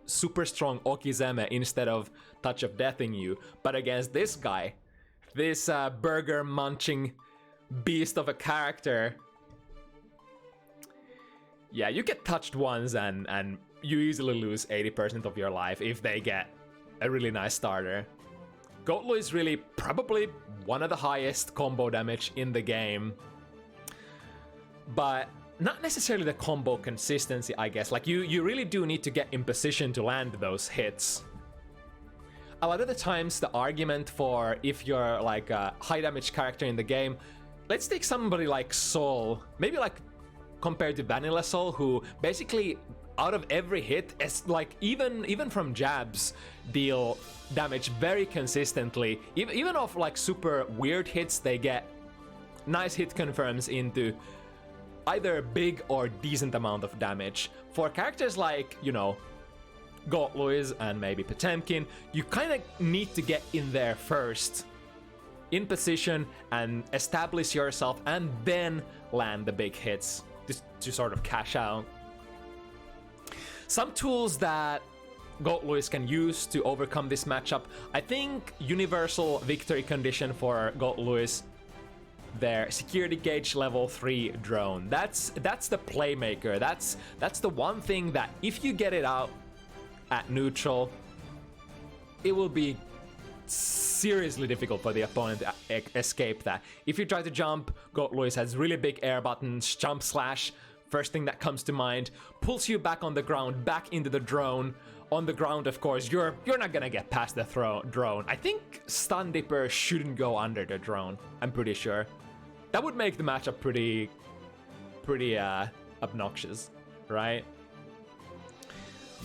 super strong Okizeme instead of touch of deathing you. But against this guy, this burger munching beast of a character, yeah, you get touched once and you easily lose 80% of your life if they get a really nice starter. Goatlu is really probably one of the highest combo damage in the game, but not necessarily the combo consistency, I guess. Like, you really do need to get in position to land those hits. A lot of the times, the argument for if you're like a high damage character in the game, let's take somebody like Sol, maybe like compared to Vanilla Sol, who basically out of every hit, is like even from jabs, deal damage very consistently. Even off like super weird hits, they get nice hit confirms into either big or decent amount of damage. For characters like, you know, Goatluis and maybe Potemkin, you kind of need to get in there first, in position, and establish yourself, and then land the big hits to sort of cash out. Some tools that Goatluis can use to overcome this matchup, I think universal victory condition for Goatluis, their security gauge level 3 drone. That's the playmaker. That's the one thing that if you get it out at neutral, it will be seriously difficult for the opponent to escape that. If you try to jump, Goatluis has really big air buttons, jump slash, first thing that comes to mind, pulls you back on the ground, back into the drone. On the ground, of course, you're not gonna get past the drone. I think Stun Dipper shouldn't go under the drone, I'm pretty sure. That would make the matchup pretty obnoxious, right?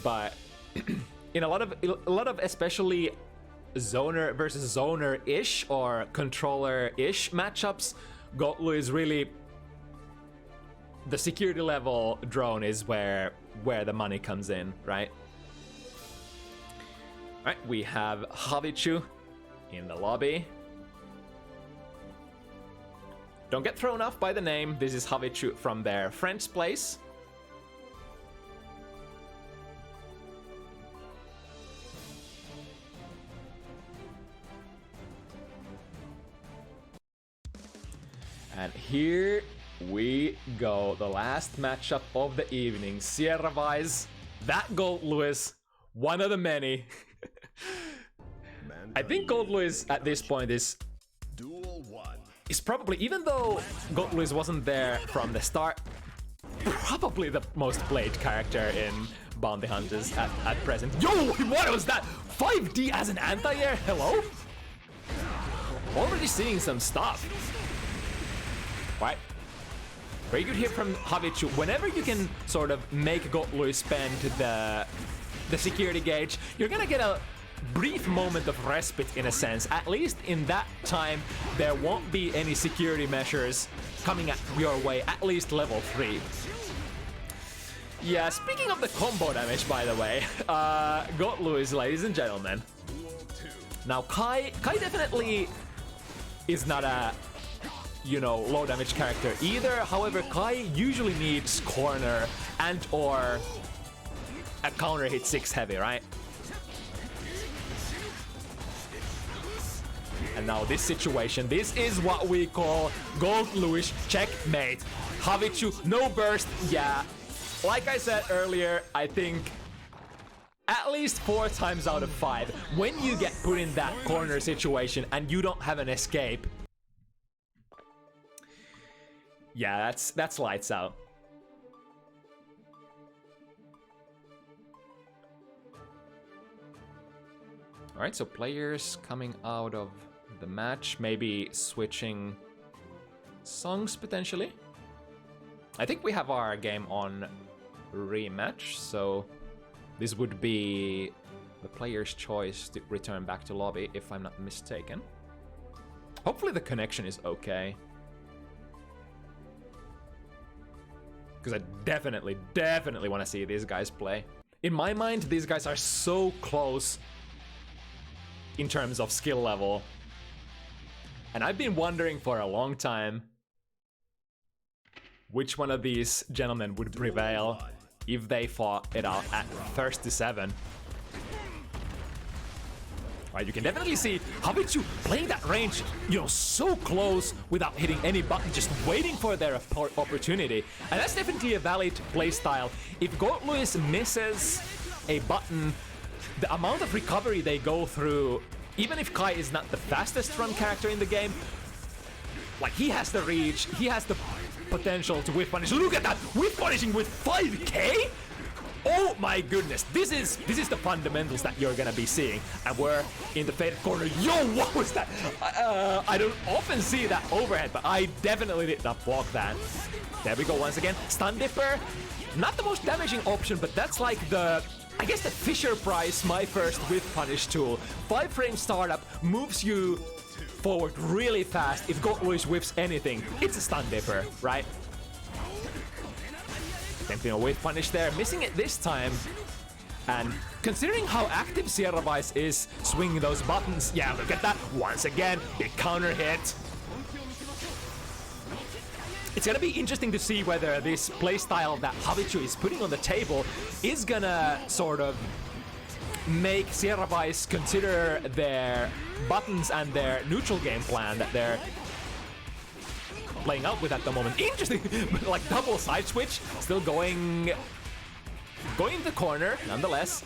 But in a lot of especially zoner versus zoner-ish or controller-ish matchups, Goatlu is really, the security level drone is where the money comes in, right? Alright, we have Javichu in the lobby. Don't get thrown off by the name. This is Javichu from their friend's place. And here we go. The last matchup of the evening. Sierra Vice, that Goatluis, one of the many. I think Goatluis at this point is probably, even though Goatluis wasn't there from the start, probably the most played character in Bounty Hunters at present. Yo, what was that? 5D as an anti-air? Hello? Already seeing some stuff. Right. Very good hit from Javichu. Whenever you can sort of make Goatluis spend the security gauge, you're gonna get a brief moment of respite in a sense. At least in that time, there won't be any security measures coming at your way, at least level 3. Yeah, speaking of the combo damage, by the way, Goatluis, ladies and gentlemen. Now, Kai definitely is not a, you know, low damage character either. However, Kai usually needs corner and or a counter hit 6 heavy, right? And now this situation, this is what we call Goatluis checkmate. Javichu, no burst, yeah. Like I said earlier, I think at least 4 times out of 5, when you get put in that corner situation and you don't have an escape, yeah, that's lights out. All right, so players coming out of the match, maybe switching songs potentially. I think we have our game on rematch, so this would be the player's choice to return back to lobby, if I'm not mistaken. Hopefully the connection is okay, because I definitely want to see these guys play. In my mind, these guys are so close in terms of skill level, and I've been wondering for a long time which one of these gentlemen would prevail if they fought it out at 37. Right, you can definitely see Javichu playing that range, you know, so close without hitting any button, just waiting for their opportunity. And that's definitely a valid playstyle. If Gold Luis misses a button, the amount of recovery they go through, even if Kai is not the fastest run character in the game, like, he has the reach, he has the potential to whiff punish. Look at that! Whiff punishing with 5k? Oh my goodness, this is the fundamentals that you're gonna be seeing. And we're in the faded corner. Yo, what was that? I don't often see that overhead, but I definitely did not block that. There we go once again. Stun Dipper, not the most damaging option, but that's like the, I guess, the Fisher Price, my first whiff punish tool. 5-frame startup moves you forward really fast. If Gold Luis whiffs anything, it's a Stun Dipper, right? Attempting a whiff punish there, missing it this time. And considering how active Sierra Vice is swinging those buttons, yeah, look at that. Once again, big counter hit. It's gonna be interesting to see whether this playstyle that Javichu is putting on the table is gonna sort of make Sierra Vice consider their buttons and their neutral game plan that they're playing out with at the moment. Interesting, like double side switch, still going in the corner, nonetheless.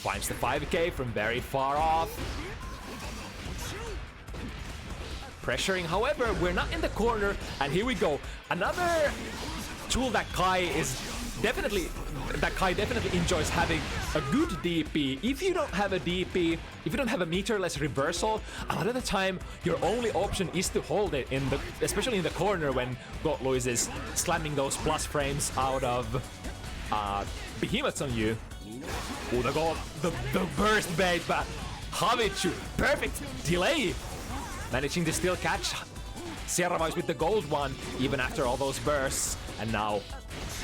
Finds the 5k from very far off. Pressuring, however, we're not in the corner, and here we go. Another tool that Kai definitely enjoys having a good DP. If you don't have a DP, if you don't have a meterless reversal, a lot of the time your only option is to hold it in the, especially in the corner when Gold Luis is slamming those plus frames out of behemoths on you. Oh, the burst bait, but Javichu, perfect delay, managing to still catch Sierra Vice with the gold one even after all those bursts. And now,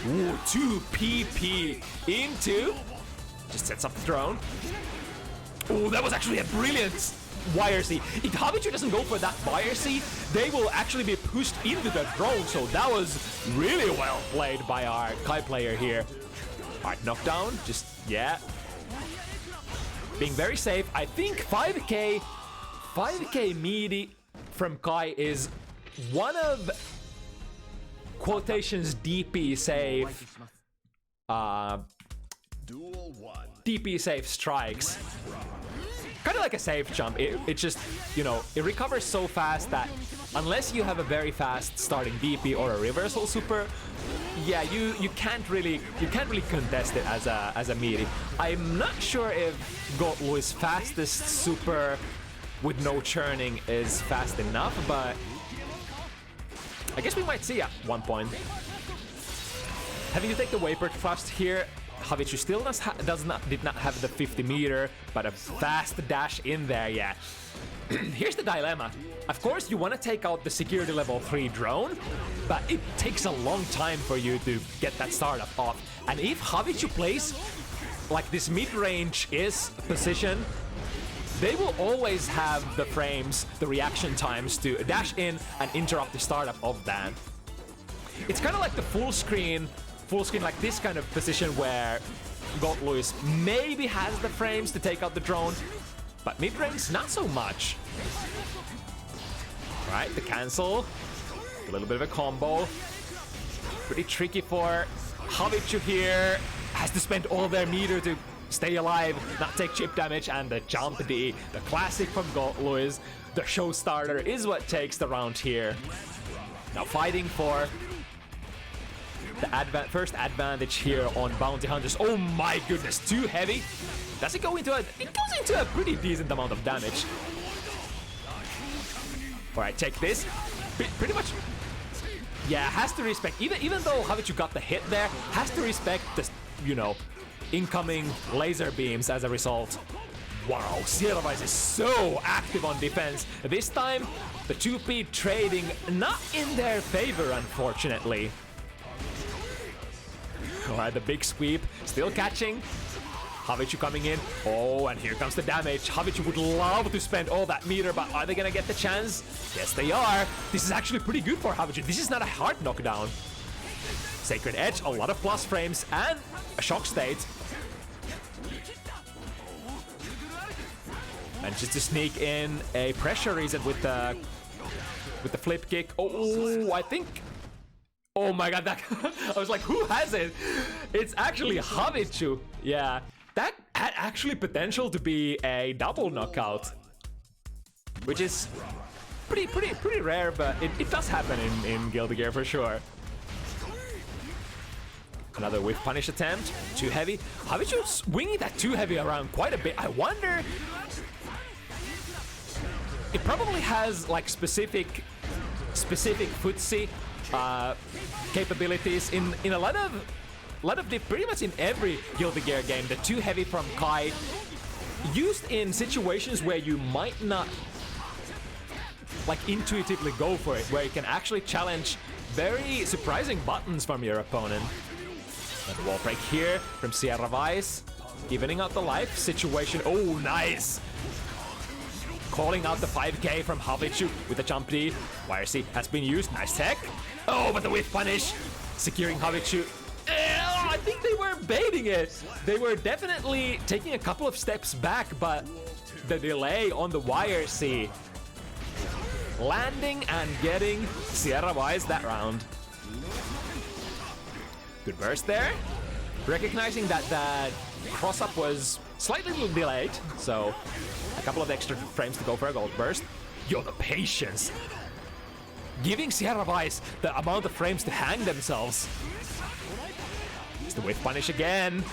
ooh, 2 PP into, just sets up the drone. Oh, that was actually a brilliant wire C. If Javichu doesn't go for that wire C, they will actually be pushed into the drone. So that was really well played by our Kai player here. All right, knockdown, just, yeah. Being very safe. I think 5k meaty from Kai is one of quotations DP safe DP safe strikes. Kind of like a safe jump. It just, you know, it recovers so fast that unless you have a very fast starting DP or a reversal super, yeah, you can't really contest it as a meaty. I'm not sure if Gold Luis' fastest super with no churning is fast enough, but I guess we might see at one point. Having to take the Vapor Thrust here, Javichu still did not have the 50 meter, but a fast dash in there, yeah. Here's the dilemma. Of course, you want to take out the security level 3 drone, but it takes a long time for you to get that startup off. And if Javichu plays like this mid-range is position, they will always have the frames, the reaction times to dash in and interrupt the startup of that. It's kind of like the full screen like this kind of position where Gold Luis maybe has the frames to take out the drone, but mid-range, not so much. All right, the cancel. A little bit of a combo. Pretty tricky for Javichu here. Has to spend all their meter to stay alive, not take chip damage, and the jump D, the classic from Gold Luis. The show starter is what takes the round here. Now fighting for the first advantage here on Bounty Hunters. Oh my goodness, too heavy. Does it go into it goes into a pretty decent amount of damage. All right, take this. Pretty much, yeah, has to respect, even though Javichu got the hit there, has to respect the, you know, incoming laser beams as a result. Wow, Sierra Vice is so active on defense. This time, the 2P trading not in their favor, unfortunately. Alright, the big sweep, still catching. Javichu coming in. Oh, and here comes the damage. Javichu would love to spend all that meter, but are they gonna get the chance? Yes, they are. This is actually pretty good for Javichu. This is not a hard knockdown. Sacred Edge, a lot of plus frames, and a shock state. Manages to sneak in a pressure reset with the flip kick. Oh, I think. Oh my god, that I was like, who has it? It's actually Javichu. Yeah, that had actually potential to be a double knockout, which is pretty rare, but it does happen in Guilty Gear for sure. Another whiff punish attempt, too heavy. Javichu swinging that too heavy around quite a bit. I wonder. It probably has like specific footsie capabilities in a lot of pretty much in every Guilty Gear game. The too heavy from Kai used in situations where you might not like intuitively go for it, where you can actually challenge very surprising buttons from your opponent. And wall break here from Sierra Vice, evening out the life situation. Oh, nice! Calling out the 5k from Javichu with the jump D. YRC has been used, nice tech. Oh, but the whiff punish, securing Javichu. I think they were baiting it. They were definitely taking a couple of steps back, but the delay on the YRC landing and getting Sierra Vice that round. Good burst there. Recognizing that that cross-up was slightly delayed, so a couple of extra frames to go for a gold burst. Yo, the patience. Giving Sierra Vice the amount of frames to hang themselves. It's the whiff punish again.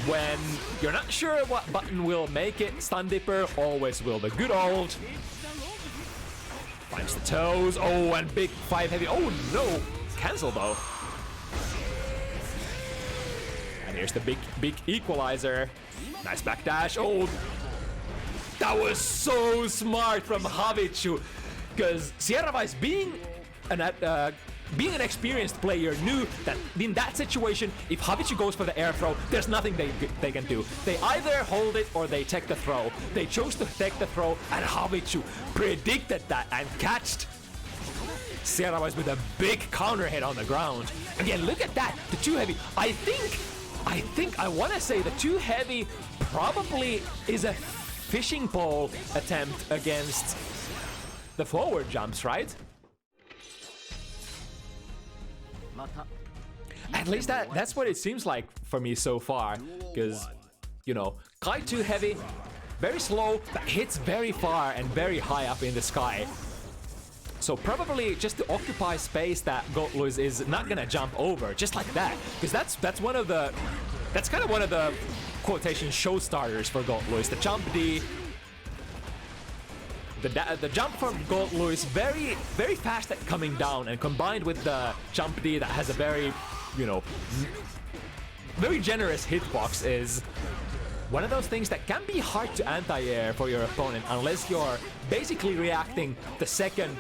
When you're not sure what button will make it, Stun Dipper always will. The good old. Finds the toes. Oh, and big 5 heavy. Oh no! Cancel though. And here's the big equalizer. Nice backdash. Oh, that was so smart from Javichu, because Sierra Vice being an experienced player knew that in that situation, if Javichu goes for the air throw, there's nothing they can do. They either hold it or they take the throw. They chose to take the throw, and Javichu predicted that and catched Sierra Vice with a big counter hit on the ground. Again, look at that, the too heavy. I want to say the too heavy probably is a fishing pole attempt against the forward jumps, right? At least that's what it seems like for me so far, because, you know, Kai too heavy, very slow, but hits very far and very high up in the sky. So probably just to occupy space that Goldluis is not gonna jump over, just like that, because that's kind of one of the quotation show starters for Goldluis. The jump D, the jump from Goldluis very fast at coming down, and combined with the jump D that has a very, you know, very generous hitbox is one of those things that can be hard to anti-air for your opponent unless you're basically reacting the second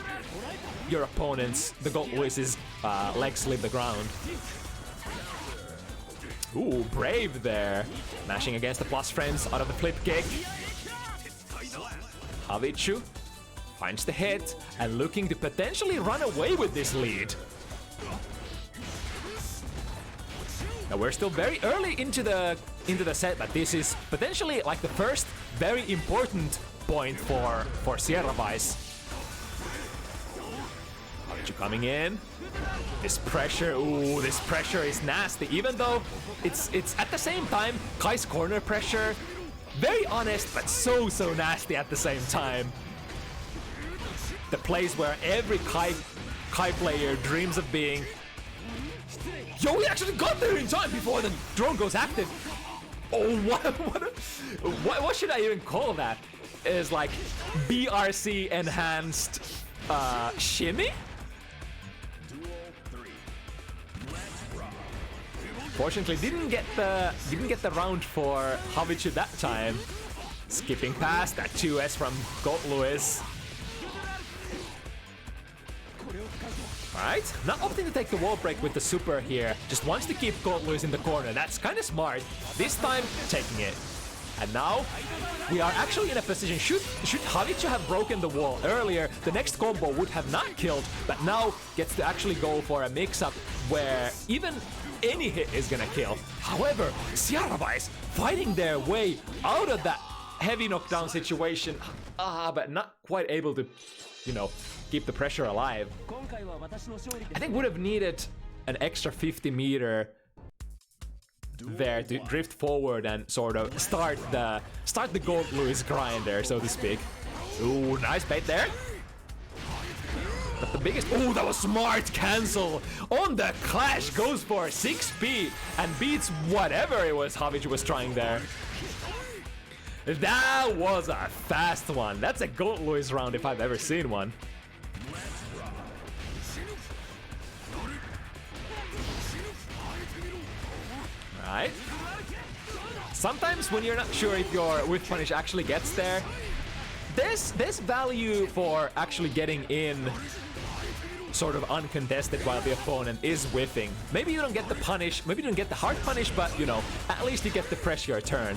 your opponent's, the Goldluis's legs leave the ground. Ooh, brave there. Mashing against the plus frames out of the flip kick. Javichu finds the hit and looking to potentially run away with this lead. Now we're still very early into the set, but this is potentially like the first very important point for Sierra Vice. Javichu coming in. This pressure, ooh, this pressure is nasty. Even though it's at the same time Kai's corner pressure, very honest, but so nasty at the same time. The place where every Kai player dreams of being. Yo, we actually got there in time before the drone goes active. Oh, what should I even call that? Is like BRC enhanced shimmy? Fortunately, didn't get the round for Javichu that time. Skipping past that 2S from Goldluis. Alright, not opting to take the wall break with the super here. Just wants to keep Goldluis in the corner. That's kind of smart. This time, taking it. And now, we are actually in a position. Should Javichu have broken the wall earlier, the next combo would have not killed, but now gets to actually go for a mix-up where even any hit is gonna kill. However, Sierra Vice fighting their way out of that heavy knockdown situation. But not quite able to, you know, keep the pressure alive. I think would have needed an extra 50 meter there to drift forward and sort of start the Gold Lewis grind there, so to speak. Ooh, nice bait there. But the biggest... Oh, that was smart cancel on the clash. Goes for 6p and beats whatever it was Javichu was trying there. That was a fast one. That's a Gold Lewis round if I've ever seen one. Alright. Sometimes when you're not sure if your whiff punish actually gets there, there's value for actually getting in sort of uncontested while the opponent is whiffing. Maybe you don't get the punish, maybe you don't get the hard punish, but you know, at least you get to press your turn.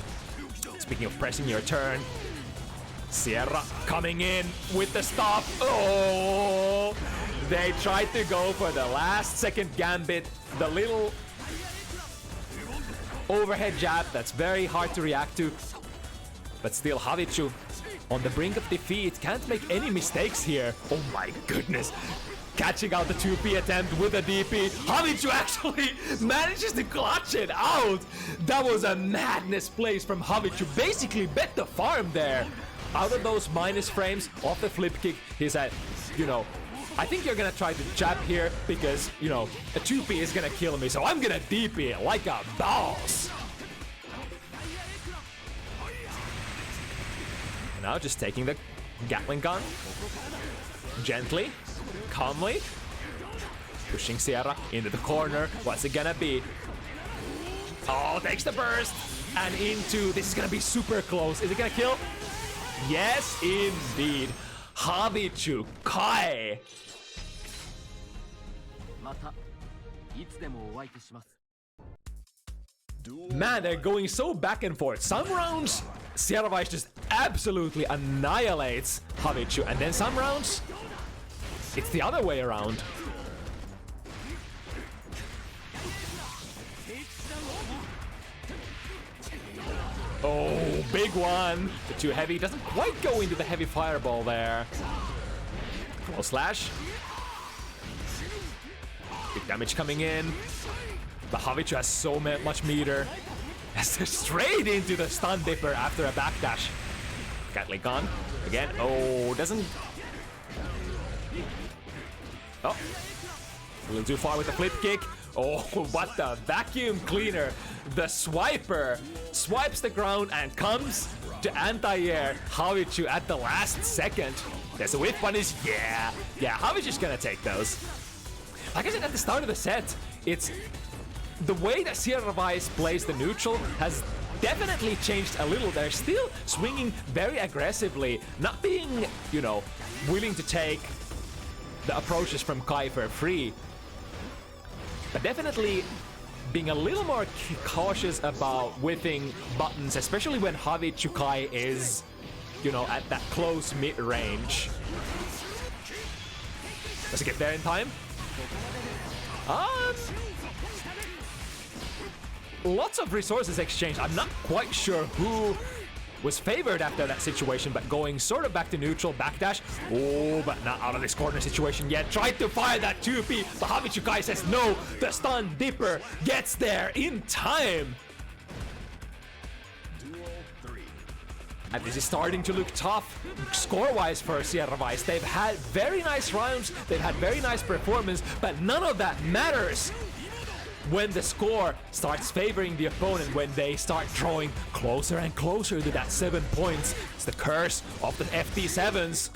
Speaking of pressing your turn, Sierra coming in with the stop. Oh! They tried to go for the last second gambit, the little overhead jab that's very hard to react to. But still, Javichu on the brink of defeat, can't make any mistakes here. Oh my goodness. Catching out the 2P attempt with a DP. Javichu actually manages to clutch it out. That was a madness place from Javichu. Basically bet the farm there. Out of those minus frames off the flip kick, he said, you know, I think you're gonna try to jab here because, you know, a 2P is gonna kill me, so I'm gonna DP it like a boss. Now just taking the Gatling gun. Gently, calmly. Pushing Sierra into the corner. What's it gonna be? Oh, takes the burst. And into, this is gonna be super close. Is it gonna kill? Yes, indeed. Javichu Kai. Man, they're going so back and forth. Some rounds, Sierra Vice just absolutely annihilates Javichu, and then some rounds, it's the other way around. Oh, big one. The too heavy doesn't quite go into the heavy fireball there. Close slash. Big damage coming in. But Javichu has so much meter. Straight into the stun dipper after a backdash. Gatling gun again. Oh, doesn't. Oh, a little too far with the flip kick. Oh, what the vacuum cleaner. The swiper swipes the ground and comes to anti-air Javichu at the last second. There's a whiff punish. Yeah, Javichu's gonna take those. Like I said at the start of the set, it's the way that Sierra Vice plays the neutral has definitely changed a little. They're still swinging very aggressively, not being, you know, willing to take the approaches from Kai for free, but definitely being a little more cautious about whiffing buttons, especially when Javichu Kai is, you know, at that close mid-range. Does he get there in time? Lots of resources exchanged. I'm not quite sure who was favored after that situation, but going sort of back to neutral, backdash. Oh, but not out of this corner situation yet. Tried to fire that 2P, but Javichu Kai says no. The stun dipper gets there in time. And this is starting to look tough score-wise for Sierra Vice. They've had very nice rounds, they've had very nice performance, but none of that matters when the score starts favoring the opponent, when they start drawing closer and closer to that 7 points. It's the curse of the FT7s.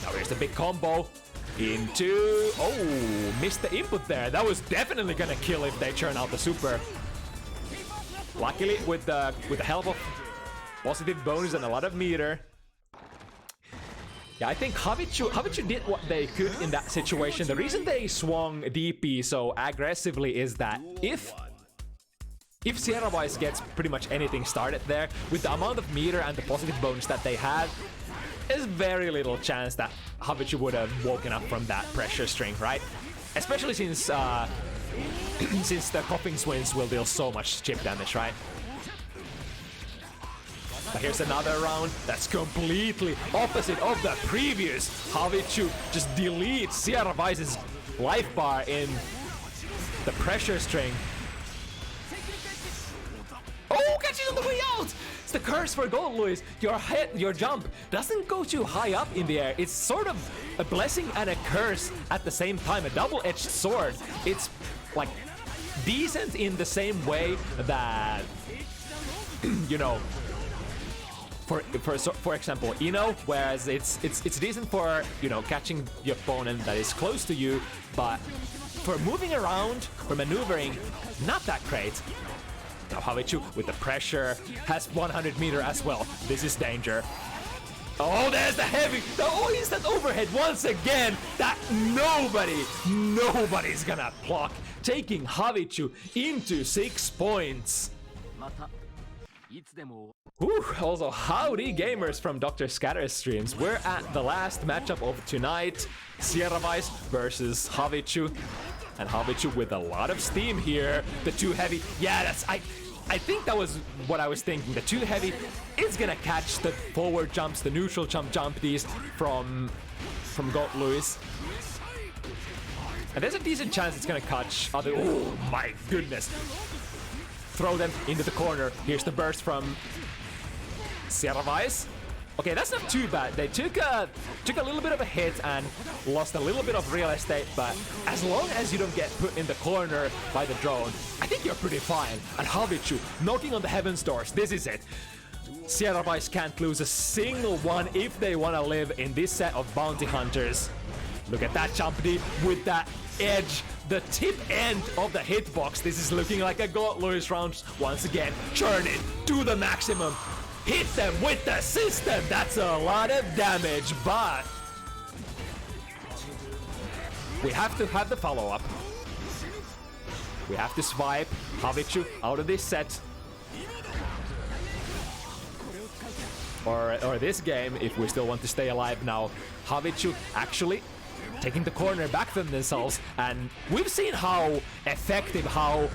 Now here's the big combo into... Oh, missed the input there. That was definitely gonna kill if they churn out the super. Luckily, with the help of positive bonus and a lot of meter. Yeah, I think Javichu did what they could in that situation. The reason they swung DP so aggressively is that if Sierra Vice gets pretty much anything started there, with the amount of meter and the positive bonus that they had, there's very little chance that Javichu would have woken up from that pressure string, right? Especially since since the coughing swings will deal so much chip damage, right? But here's another round that's completely opposite of the previous. Javichu just deletes Sierra Vice's life bar in the pressure string. Oh, catches on the way out! It's the curse for Gold Luis. Your jump doesn't go too high up in the air. It's sort of a blessing and a curse at the same time. A double-edged sword. It's like decent in the same way that, you know, for example, Ino, whereas it's decent for, you know, catching the opponent that is close to you, but for moving around, for maneuvering, not that great. Now Javichu with the pressure has 100 meter as well. This is danger. Oh, there's the heavy, the instant overhead once again that nobody's gonna block, taking Javichu into 6 points. Whew, also, howdy gamers from Dr. Scatter's streams. We're at the last matchup of tonight. Sierra Vice versus Javichu. And Javichu with a lot of steam here. The too heavy, yeah, I think that was what I was thinking. The too heavy is gonna catch the forward jumps, the neutral jump these from Gold Luis. And there's a decent chance it's gonna catch other, oh my goodness. Throw them into the corner. Here's the burst from Sierra Vice. Okay, that's not too bad. They took a little bit of a hit and lost a little bit of real estate, but as long as you don't get put in the corner by the drone, I think you're pretty fine. And Javichu knocking on the heaven's doors. This is it. Sierra Vice can't lose a single one if they want to live in this set of bounty hunters. Look at that jump D with that edge, the tip end of the hitbox. This is looking like a Gold Luis round once again. Churn it to the maximum. Hit them with the system. That's a lot of damage, but we have to have the follow-up. We have to swipe Javichu out of this set. Or this game, if we still want to stay alive now. Javichu actually taking the corner back from themselves, and we've seen how effective, how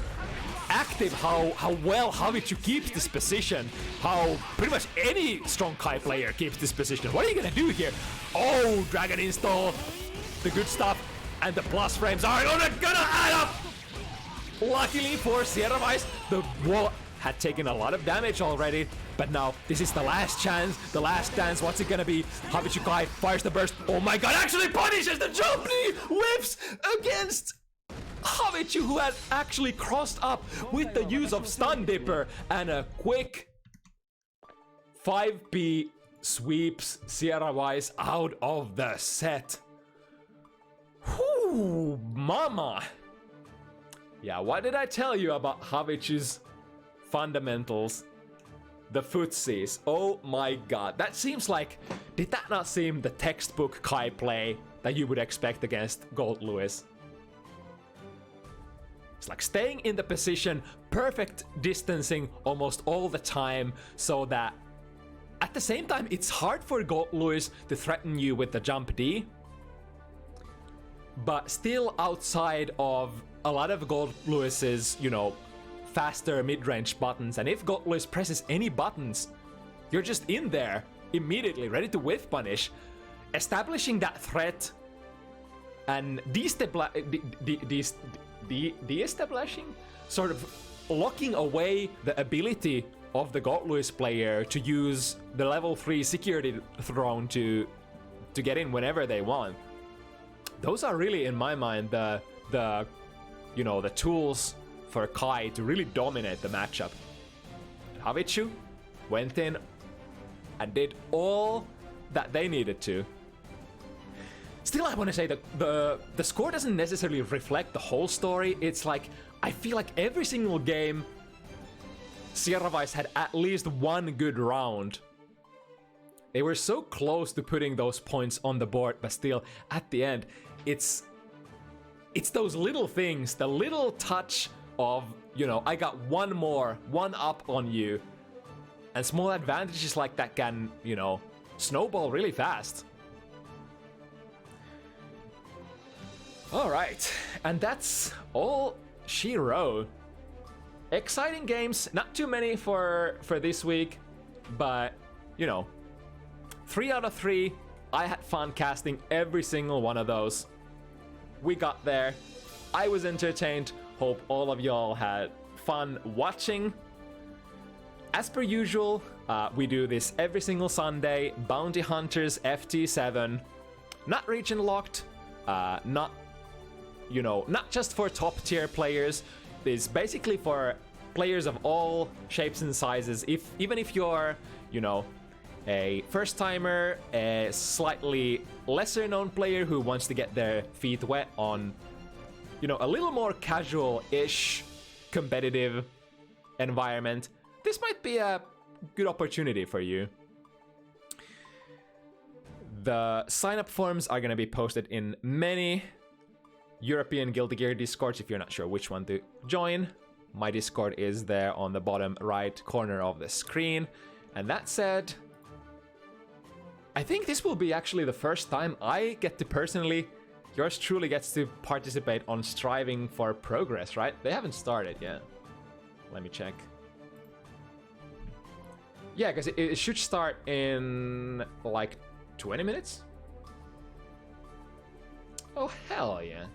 active, how well Javichu keeps this position, how pretty much any strong Kai player keeps this position. What are you gonna do here? Oh, Dragon Install, the good stuff, and the plus frames are gonna add up! Luckily for Sierra Vice, the wall had taken a lot of damage already, but now this is the last chance, the last dance. What's it gonna be? Javichu Kai fires the burst. Oh my god, actually punishes the jump knee! Whips against Javichu, who had actually crossed up with the use of Stun Dipper, and a quick 5p sweeps Sierra Vice out of the set. Whoo, mama! Yeah, what did I tell you about Javichu's fundamentals? The footsies. Oh my god. That seems like... Did that not seem the textbook Kai play that you would expect against Gold Luis? It's like staying in the position, perfect distancing almost all the time, so that at the same time it's hard for Gold Luis to threaten you with the jump D, but still outside of a lot of Gold Luis's, you know, faster mid-range buttons. And if Gold Luis presses any buttons, you're just in there immediately, ready to whiff punish, establishing that threat and de-establishing, sort of locking away the ability of the Gold Luis player to use the level 3 security throne to get in whenever they want. Those are really, in my mind, the you know, the tools for Kai to really dominate the matchup. Javichu went in and did all that they needed to. Still, I want to say that the score doesn't necessarily reflect the whole story. It's like, I feel like every single game, Sierra Vice had at least one good round. They were so close to putting those points on the board, but still, at the end, it's those little things, the little touch of, you know, I got one up on you. And small advantages like that can, you know, snowball really fast. Alright, and that's all she wrote. Exciting games, not too many for this week. but you know, 3 out of 3. I had fun casting every single one of those. We got there. I was entertained. Hope all of y'all had fun watching. As per usual, we do this every single Sunday. Bounty Hunters FT7. Not region locked. Not just for top tier players. It's basically for players of all shapes and sizes. Even if you're, you know, a first timer, a slightly lesser known player who wants to get their feet wet on, you know, a little more casual-ish competitive environment, this might be a good opportunity for you. The sign-up forms are going to be posted in many European Guilty Gear Discords if you're not sure which one to join. My Discord is there on the bottom right corner of the screen. And that said, I think this will be actually the first time I get to personally, yours truly gets to participate on Striving for Progress, right? They haven't started yet. Let me check. Yeah, because it should start in like 20 minutes. Oh, hell yeah.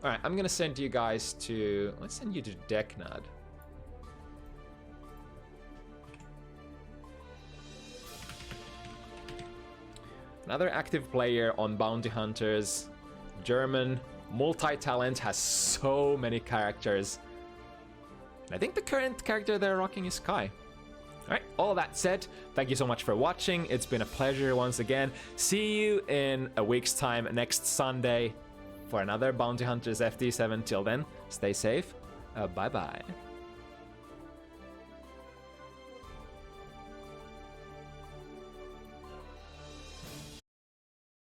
Alright, I'm gonna send you guys to... Let's send you to Decknad. Another active player on Bounty Hunters. German, multi-talent, has so many characters. I think the current character they're rocking is Kai. Alright, all that said, thank you so much for watching. It's been a pleasure once again. See you in a week's time next Sunday for another Bounty Hunters FT7. Till then, stay safe. Bye-bye.